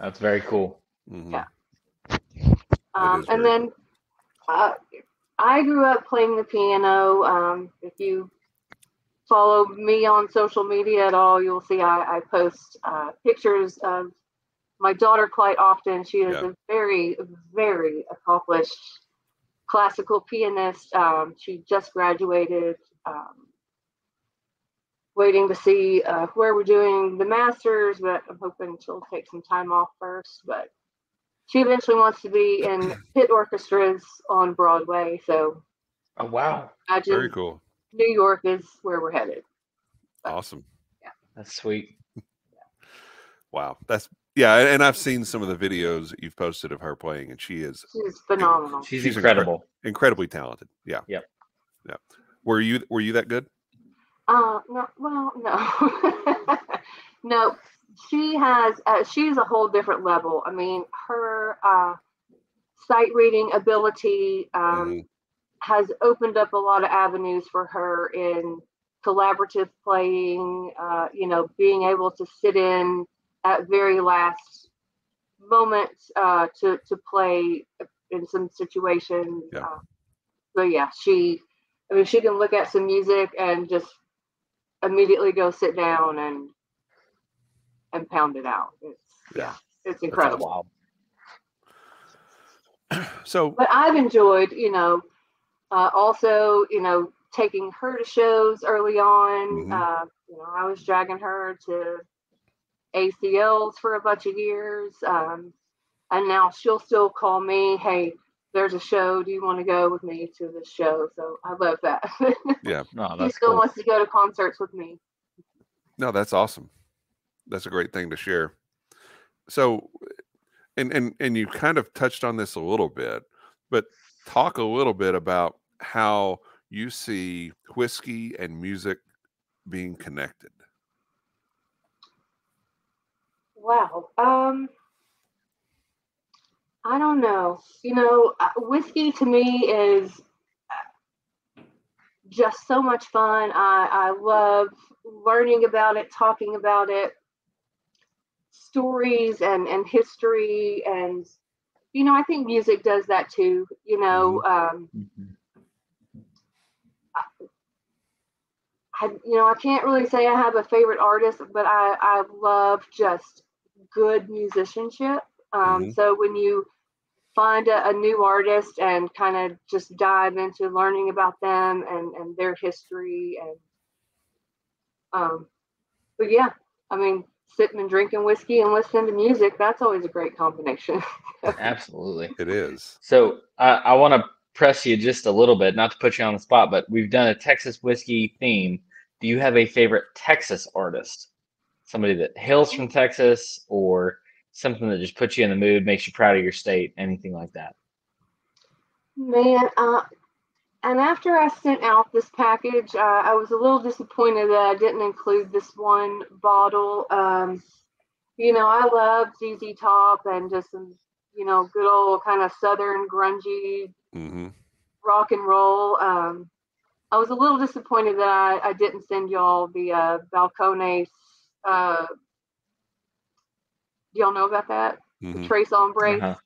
That's very cool. Yeah. And then I grew up playing the piano. If you follow me on social media at all, you'll see I post pictures of my daughter quite often. She is a very, very accomplished classical pianist. She just graduated. Waiting to see where we're doing the masters, but I'm hoping she'll take some time off first. But she eventually wants to be in pit orchestras on Broadway. So, oh wow, very cool. New York is where we're headed. But, awesome. Yeah, that's sweet. Wow, and I've seen some of the videos that you've posted of her playing, and she's phenomenal. She's incredible, incredibly talented. Yeah. Yep. Yeah. Were you that good? No. Well, no. No. She's a whole different level. I mean, her sight reading ability has opened up a lot of avenues for her in collaborative playing, being able to sit in at very last moment to play in some situations. Yeah. So yeah, she can look at some music and just immediately go sit down and pound it out. It's incredible. Awesome. So, but I've enjoyed, also, taking her to shows early on. I was dragging her to ACLs for a bunch of years. And now she'll still call me, hey, there's a show. Do you want to go with me to the show? So I love that. Yeah. No, she still wants to go to concerts with me. No, that's awesome. That's a great thing to share. So, and you kind of touched on this a little bit, but talk a little bit about how you see whiskey and music being connected. Wow. I don't know. Whiskey to me is just so much fun. I love learning about it, talking about it, stories and history. And, I think music does that too. I can't really say I have a favorite artist, but I love just good musicianship. So when you find a new artist and kind of just dive into learning about them and their history. And but yeah, I mean, sitting and drinking whiskey and listening to music, that's always a great combination. Absolutely. It is. So I want to press you just a little bit, not to put you on the spot, but we've done a Texas whiskey theme. Do you have a favorite Texas artist? Somebody that hails from Texas, or something that just puts you in the mood, makes you proud of your state, anything like that? Man, and after I sent out this package, I was a little disappointed that I didn't include this one bottle. You know, I love ZZ Top and just some, you know, good old kind of Southern grungy rock and roll. I was a little disappointed that I didn't send y'all the Balcones. Do y'all know about that? The Trace Ombre.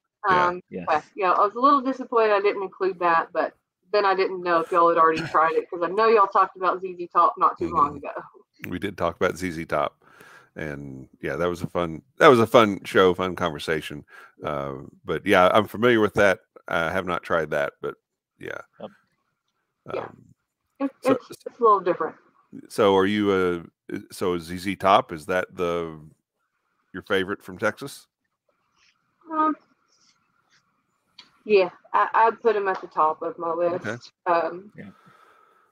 Yes. Yeah, I was a little disappointed I didn't include that, but then I didn't know if y'all had already tried it, because I know y'all talked about ZZ Top not too long ago. We did talk about ZZ Top, and yeah, that was a fun show, fun conversation. But yeah, I'm familiar with that. I have not tried that, but yeah. It's a little different. So are you so ZZ Top, is that your favorite from Texas? Yeah, I'd put them at the top of my list. Okay.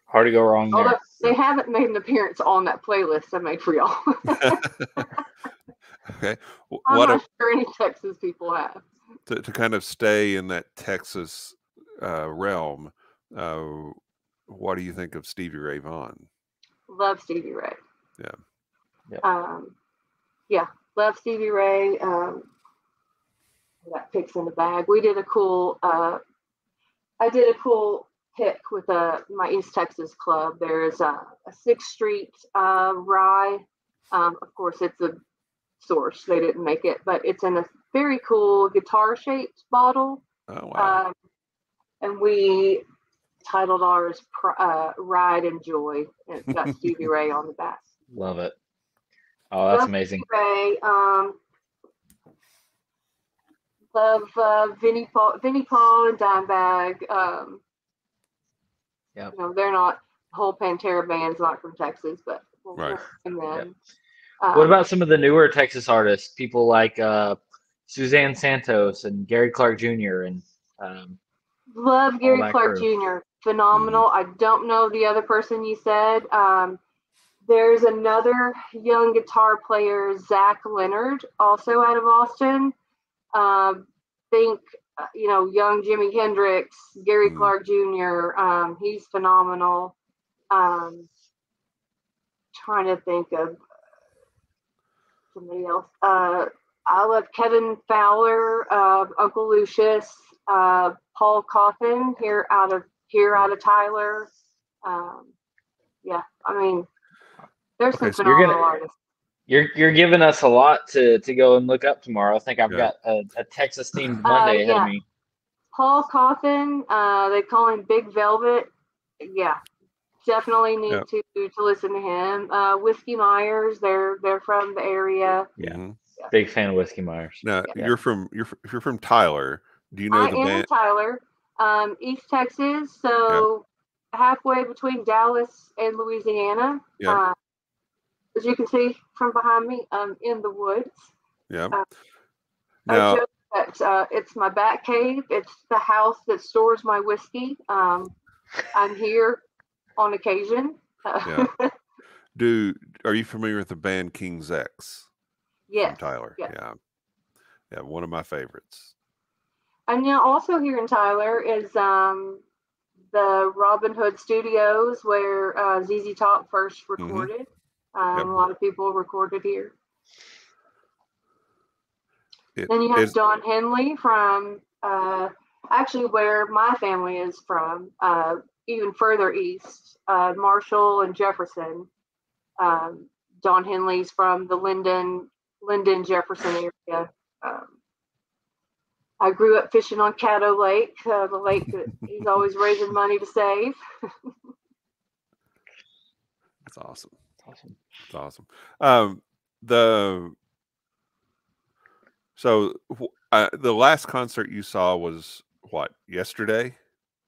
Hard to go wrong there. Although they haven't made an appearance on that playlist I made for y'all. Okay. I'm not sure any Texas people have. To kind of stay in that Texas realm, what do you think of Stevie Ray Vaughan? Love Stevie Ray. Yeah. Yeah, love Stevie Ray. That picks in the bag. We did a cool. I did a cool pick with my East Texas club. There's a 6th Street rye. Of course, it's a source. They didn't make it, but it's in a very cool guitar-shaped bottle. Oh wow! And we titled ours "Ride and Joy," and it's got Stevie Ray on the back. Love it. Oh, that's amazing. Ray, love Vinnie Paul and Dimebag. You know, they're not, the whole Pantera band's not from Texas, but right. What about some of the newer Texas artists? People like Suzanne Santos and Gary Clark Jr. and love Gary Clark Jr. Phenomenal. I don't know the other person you said. There's another young guitar player, Zach Lynyrd, also out of Austin. Think, you know, young Jimi Hendrix, Gary Clark Jr. He's phenomenal. Trying to think of somebody else. I love Kevin Fowler, Uncle Lucius, Paul Coffin here out of Tyler. Yeah, I mean, there's some phenomenal artists. You're giving us a lot to go and look up tomorrow. I think I've got a Texas themed Monday ahead of me. Paul Coffin, they call him Big Velvet. Yeah, definitely need to listen to him. Whiskey Myers, they're from the area. Yeah, big fan of Whiskey Myers. Now you're from Tyler. Do you know the band? I am Tyler, East Texas, so halfway between Dallas and Louisiana. Yeah. As you can see from behind me, I'm in the woods. Yeah. I joke that it's my bat cave. It's the house that stores my whiskey. I'm here on occasion. Are you familiar with the band King's X? Yes. From Tyler. Yes. Yeah, one of my favorites. And also here in Tyler is the Robin Hood Studios, where ZZ Top first recorded. A lot of people recorded here. Then you have Don Henley from actually where my family is from, even further east, Marshall and Jefferson. Don Henley's from the Linden Jefferson area. I grew up fishing on Caddo Lake, the lake that he's always raising money to save. That's awesome. Awesome. It's awesome. The last concert you saw was what, yesterday?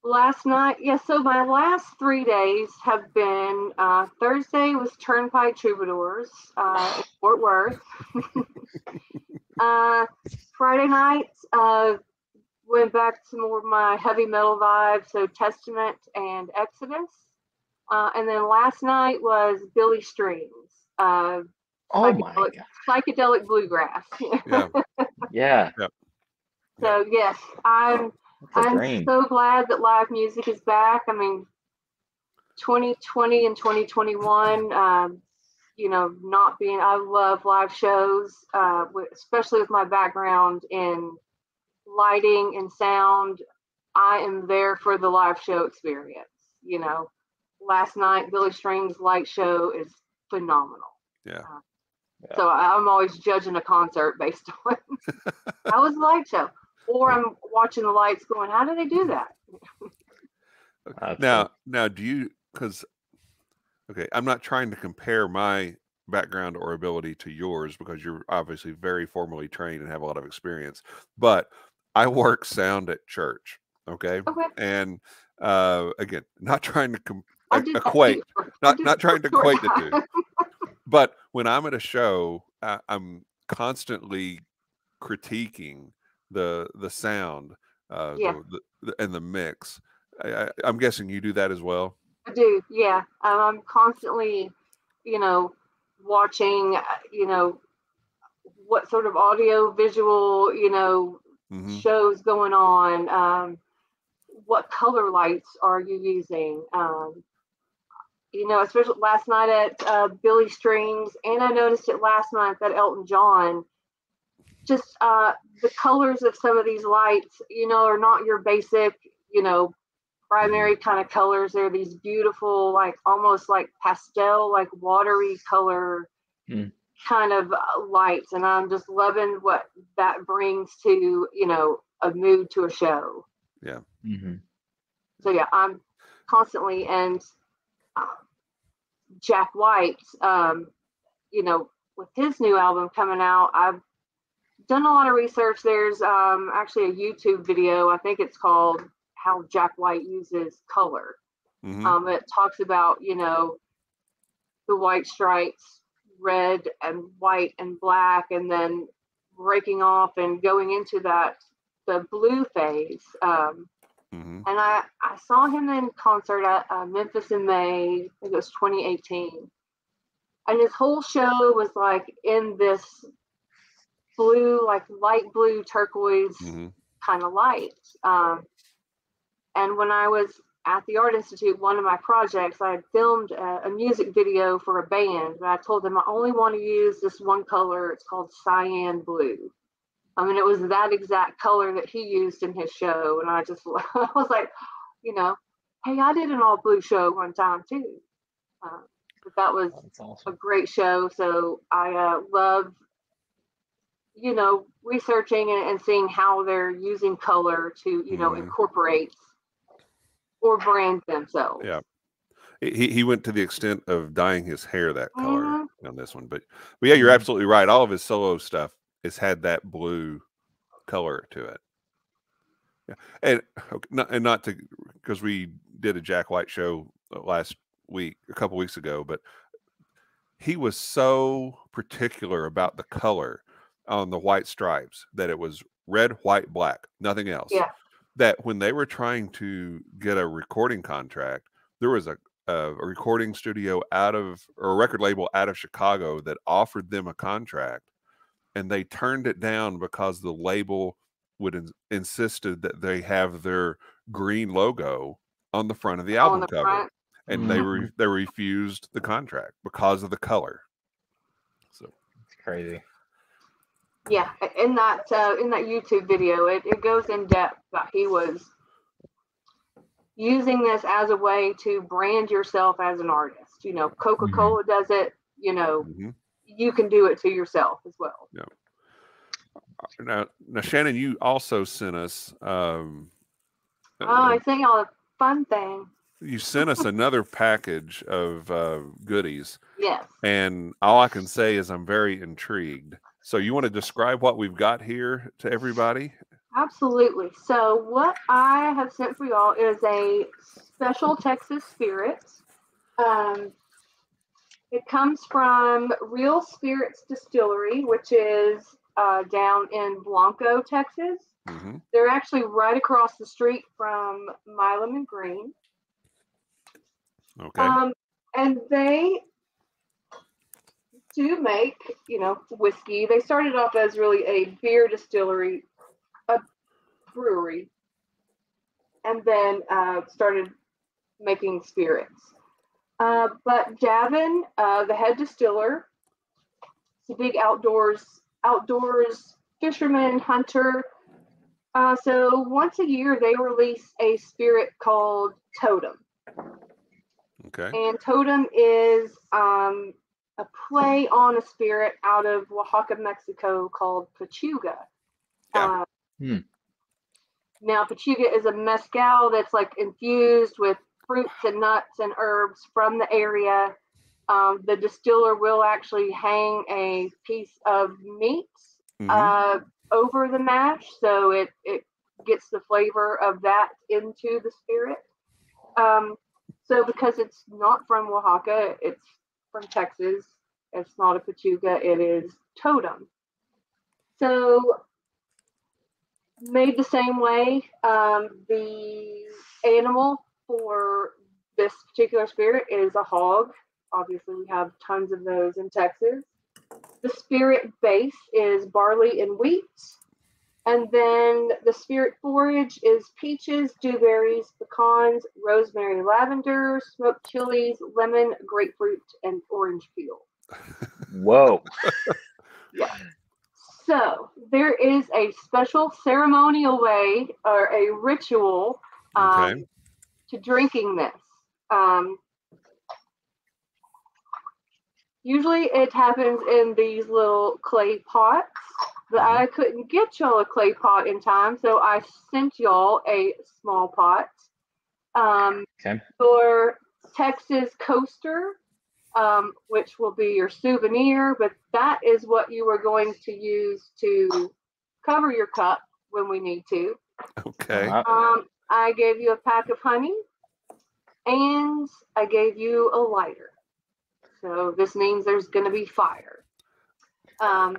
Last night, yeah. So my last 3 days have been Thursday was Turnpike Troubadours in Fort Worth. Friday night went back to more of my heavy metal vibe, so Testament and Exodus. And then last night was Billy Strings. Oh my God. Psychedelic bluegrass. Yeah. Yeah. So yes, I'm so glad that live music is back. I mean, 2020 and 2021, not being, I love live shows, especially with my background in lighting and sound. I am there for the live show experience. Last night, Billy Strings' light show is phenomenal. Yeah. So I'm always judging a concert based on how was the light show. Or I'm watching the lights going, how do they do that? Now, do you, I'm not trying to compare my background or ability to yours because you're obviously very formally trained and have a lot of experience, but I work sound at church. Okay. And again, not trying to equate the two. But when I'm at a show, I'm constantly critiquing the sound and the mix. I'm guessing you do that as well. I do, yeah. I'm constantly, watching, what sort of audio visual, shows going on. What color lights are you using? Especially last night at Billy Strings, and I noticed it last night at Elton John. Just the colors of some of these lights, are not your basic, primary kind of colors. They're these beautiful, like almost like pastel, like watery color kind of lights. And I'm just loving what that brings to, a mood to a show. Yeah. Mm-hmm. So yeah, I'm constantly, and Jack White, with his new album coming out, I've done a lot of research. There's actually a YouTube video, I think it's called How Jack White Uses Color. It talks about, the white stripes, red and white and black, and then breaking off and going into the blue phase. And I saw him in concert at Memphis in May, I think it was 2018. And his whole show was like in this blue, like light blue turquoise kind of light. And when I was at the Art Institute, one of my projects, I had filmed a music video for a band, but I told them I only want to use this one color. It's called cyan blue. I mean, it was that exact color that he used in his show. And I was like, hey, I did an all blue show one time too. But that was awesome. A great show. So I love, researching and seeing how they're using color to, incorporate or brand themselves. Yeah. He went to the extent of dyeing his hair that color on this one. But yeah, you're absolutely right. All of his solo stuff has had that blue color to it. Yeah. And not to, because we did a Jack White show last week, a couple weeks ago, but he was so particular about the color on the white stripes that it was red, white, black, nothing else. Yeah. That when they were trying to get a recording contract, there was a recording studio or a record label out of Chicago that offered them a contract, and they turned it down because the label insisted that they have their green logo on the front of the album cover. Front. And they refused the contract because of the color. So it's crazy. Yeah, in that YouTube video, it goes in depth that he was using this as a way to brand yourself as an artist. Coca-Cola does it. You can do it to yourself as well. Yeah. Now, Shannon, you also sent us. I sent y'all a fun thing. You sent us another package of goodies. Yes. And all I can say is I'm very intrigued. So you want to describe what we've got here to everybody? Absolutely. So what I have sent for y'all is a special Texas Spirit. It comes from Real Spirits Distillery, which is down in Blanco, Texas. Mm-hmm. They're actually right across the street from Milan and Green. Okay. And they do make, whiskey. They started off as really a beer distillery, a brewery, and then started making spirits. But Davin, the head distiller, is a big outdoors fisherman, hunter. So once a year, they release a spirit called Totem. Okay. And Totem is a play on a spirit out of Oaxaca, Mexico called Pachuga. Yeah. Now, Pachuga is a mezcal that's like infused with fruits and nuts and herbs from the area. The distiller will actually hang a piece of meat over the mash, so it gets the flavor of that into the spirit. So because it's not from Oaxaca, it's from Texas. It's not a Pachuga, it is Totem. So made the same way. The animal for this particular spirit is a hog. Obviously, we have tons of those in Texas. The spirit base is barley and wheat. And then the spirit forage is peaches, dewberries, pecans, rosemary, lavender, smoked chilies, lemon, grapefruit, and orange peel. Whoa. Yeah. So there is a special ceremonial way or a ritual to drinking this. Usually it happens in these little clay pots, but I couldn't get y'all a clay pot in time, so I sent y'all a small pot. Your Texas coaster, which will be your souvenir, but that is what you are going to use to cover your cup when we need to. Okay. I gave you a pack of honey, and I gave you a lighter. So this means there's going to be fire. And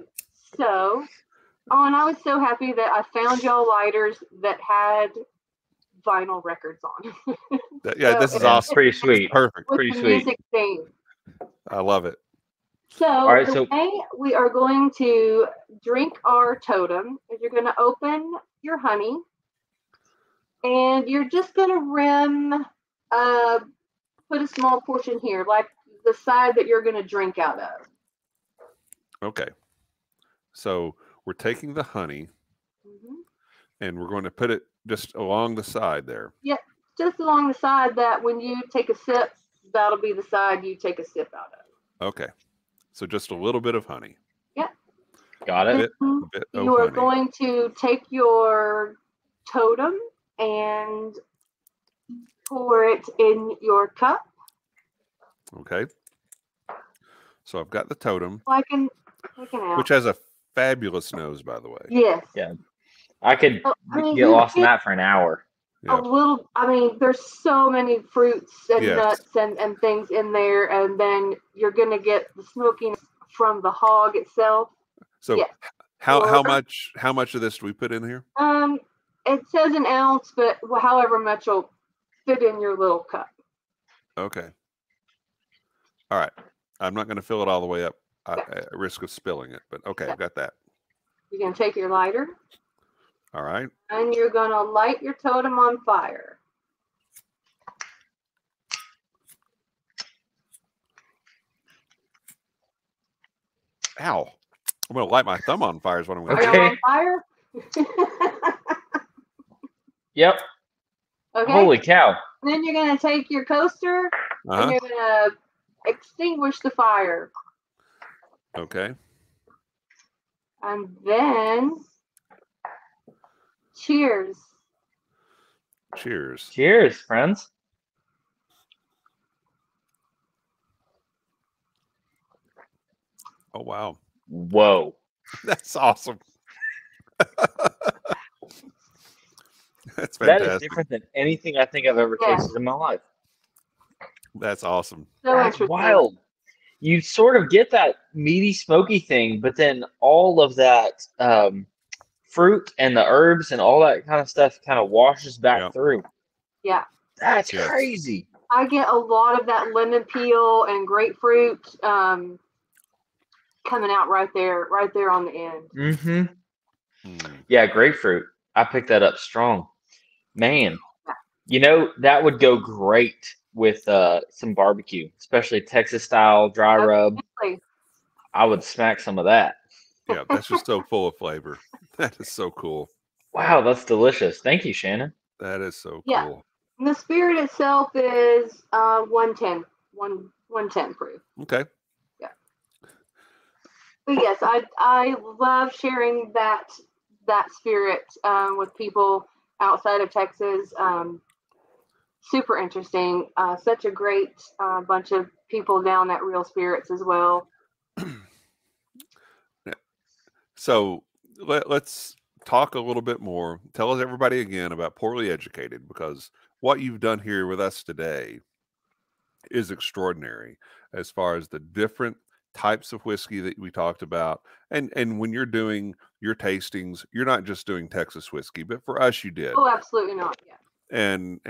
I was so happy that I found y'all lighters that had vinyl records on. This is awesome. Pretty sweet. Perfect. With Pretty the sweet. music theme. I love it. So all right, the way we are going to drink our Totem is you're going to open your honey, and you're just going to put a small portion here, like the side that you're going to drink out of. Okay. So we're taking the honey and we're going to put it just along the side there. Yep, just along the side that when you take a sip, that'll be the side you take a sip out of. Okay. So just a little bit of honey. Yep. Got it. You are going to take your Totem and pour it in your cup. Okay. So I've got the Totem, which has a fabulous nose, by the way. Yes. Yeah. I could get lost in that for an hour. Yeah. There's so many fruits and nuts and things in there, and then you're going to get the smokiness from the hog itself. So how much of this do we put in here? It says an ounce, but however much will fit in your little cup. Okay. All right. I'm not going to fill it all the way up at risk of spilling it, but okay, I've got that. You're going to take your lighter. All right. And you're going to light your Totem on fire. Ow. I'm going to light my thumb on fire is what I'm going to do. Are you on fire? Yep. Okay. Holy cow. Then you're going to take your coaster and you're going to extinguish the fire. Okay. And then cheers. Cheers. Cheers, friends. Oh, wow. Whoa. That's awesome. That's That is fantastic. different than anything I think I've ever tasted in my life. That's awesome. So That's interesting. wild. You sort of get that meaty, smoky thing, but then all of that fruit and the herbs and all that kind of stuff kind of washes back through. Yeah. That's crazy. I get a lot of that lemon peel and grapefruit coming out right there on the end. Mm-hmm. Yeah, grapefruit. I picked that up strong. Man, you know, that would go great with some barbecue, especially Texas style dry rub. I would smack some of that. Yeah, that's just so full of flavor. That is so cool. Wow, that's delicious. Thank you, Shannon. That is so Yeah. cool. And the spirit itself is 110 proof. Okay. Yeah. But yes, I love sharing that spirit with people outside of Texas. Super interesting. Such a great bunch of people down at Real Spirits as well. So let's talk a little bit more. Tell us, everybody, again about Poorly Educated, because what you've done here with us today is extraordinary as far as the different types of whiskey that we talked about. And when you're doing your tastings, you're not just doing Texas whiskey, but for us, you did. Oh, absolutely not. Yeah. And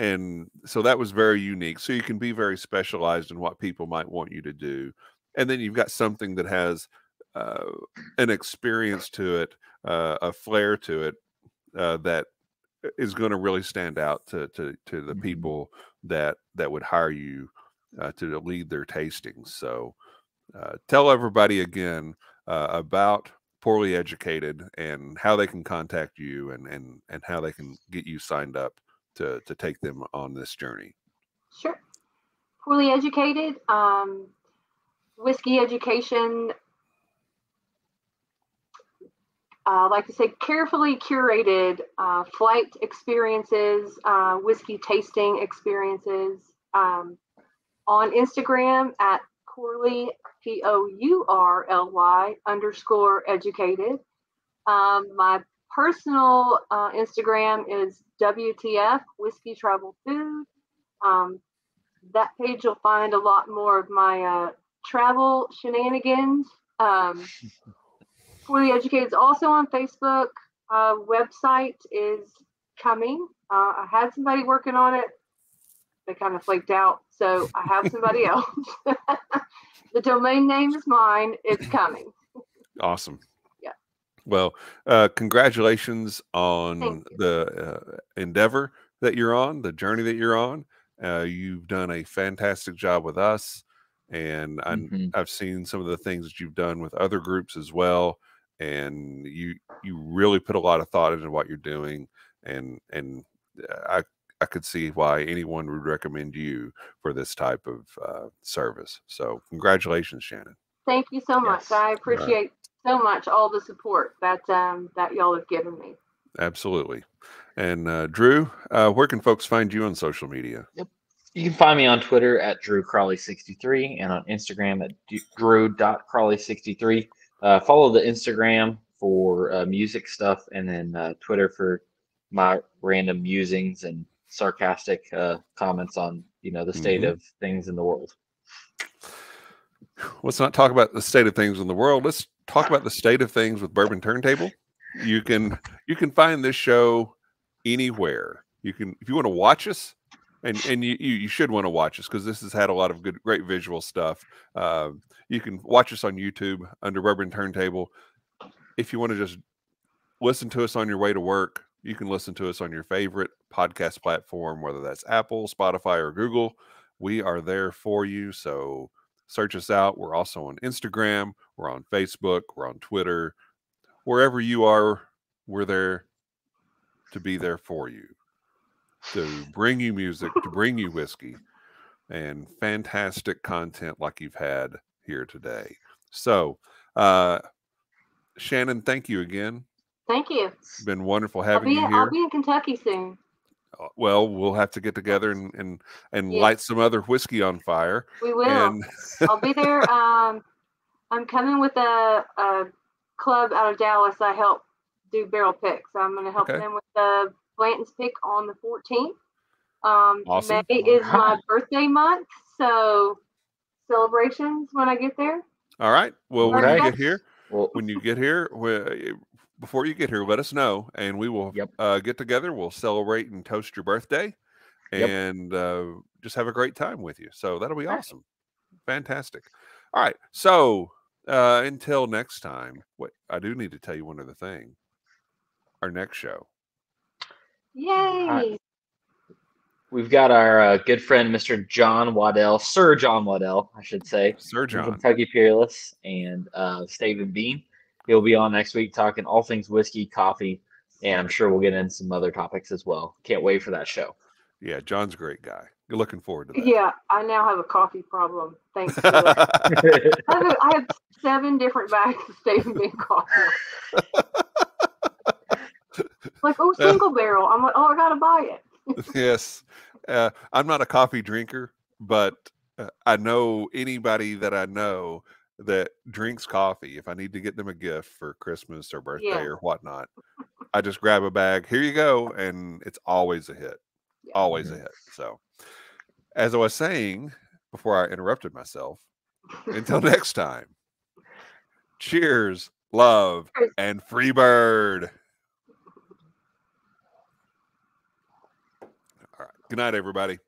so that was very unique. So you can be very specialized in what people might want you to do. And then you've got something that has an experience to it, a flair to it, that is going to really stand out to the people that would hire you to lead their tastings. So tell everybody again about Poorly Educated and how they can contact you and how they can get you signed up to take them on this journey. Sure. Poorly Educated, whiskey education, like I say, carefully curated flight experiences, whiskey tasting experiences on Instagram at Poorly, POURLY_educated. My personal Instagram is WTF Whiskey Travel Food. That page you'll find a lot more of my travel shenanigans. Poorly Educated is also on Facebook. Website is coming. I had somebody working on it. They kind of flaked out, so I have somebody else. The domain name is mine. It's coming. Awesome. Yeah. Well, congratulations on the endeavor that you're on, the journey that you're on. You've done a fantastic job with us, and I've seen some of the things that you've done with other groups as well. And you really put a lot of thought into what you're doing, and I could see why anyone would recommend you for this type of service. So congratulations, Shannon. Thank you so much. I appreciate so much all the support that y'all have given me. Absolutely. And Drew, where can folks find you on social media? Yep. You can find me on Twitter at DrewCrawley63 and on Instagram at Drew.Crawley63. Follow the Instagram for music stuff, and then Twitter for my random musings and sarcastic comments on the state of things in the world. Let's not talk about the state of things in the world. Let's talk about the state of things with Bourbon Turntable. You can find this show anywhere. You can, if you want to watch us, and you should want to watch us, because this has had a lot of great visual stuff. You can watch us on YouTube under Bourbon Turntable. If you want to just listen to us on your way to work, you can listen to us on your favorite podcast platform, whether that's Apple, Spotify, or Google. We are there for you. So search us out. We're also on Instagram. We're on Facebook. We're on Twitter. Wherever you are, we're there to be there for you, to bring you music, to bring you whiskey, and fantastic content like you've had here today. So, Shannon, thank you again. Thank you. It's been wonderful having you here. I'll be in Kentucky soon. Well, we'll have to get together and light some other whiskey on fire. We will. I'll be there. I'm coming with a club out of Dallas, I help do barrel picks. I'm going to help Okay. them with the Blanton's pick on the 14th. Awesome. May is my birthday month, so celebrations when I get there. All right. Well, when Okay. you get here, Well, before you get here, let us know, and we will Yep. get together. We'll celebrate and toast your birthday, Yep. and just have a great time with you. So that'll be All right. awesome. Fantastic. All right. So until next time, I do need to tell you one other thing. Our next show. Yay! We've got our good friend, Mr. John Waddell, Sir John Waddell, I should say, Sir from John. Kentucky Peerless and Stave and Bean. He'll be on next week talking all things whiskey, coffee, and I'm sure we'll get into some other topics as well. Can't wait for that show. Yeah, John's a great guy. You're looking forward to that. Yeah, I now have a coffee problem thanks to it. I have 7 different bags of Stave and Bean coffee. Like, oh, single barrel. I'm like, oh, I gotta buy it. Yes. I'm not a coffee drinker, but I know anybody that I know that drinks coffee. If I need to get them a gift for Christmas or birthday or whatnot, I just grab a bag. Here you go. And it's always a hit. Yeah. Always a hit. So, as I was saying before I interrupted myself, until next time, cheers, love, and free bird. All right. Good night, everybody.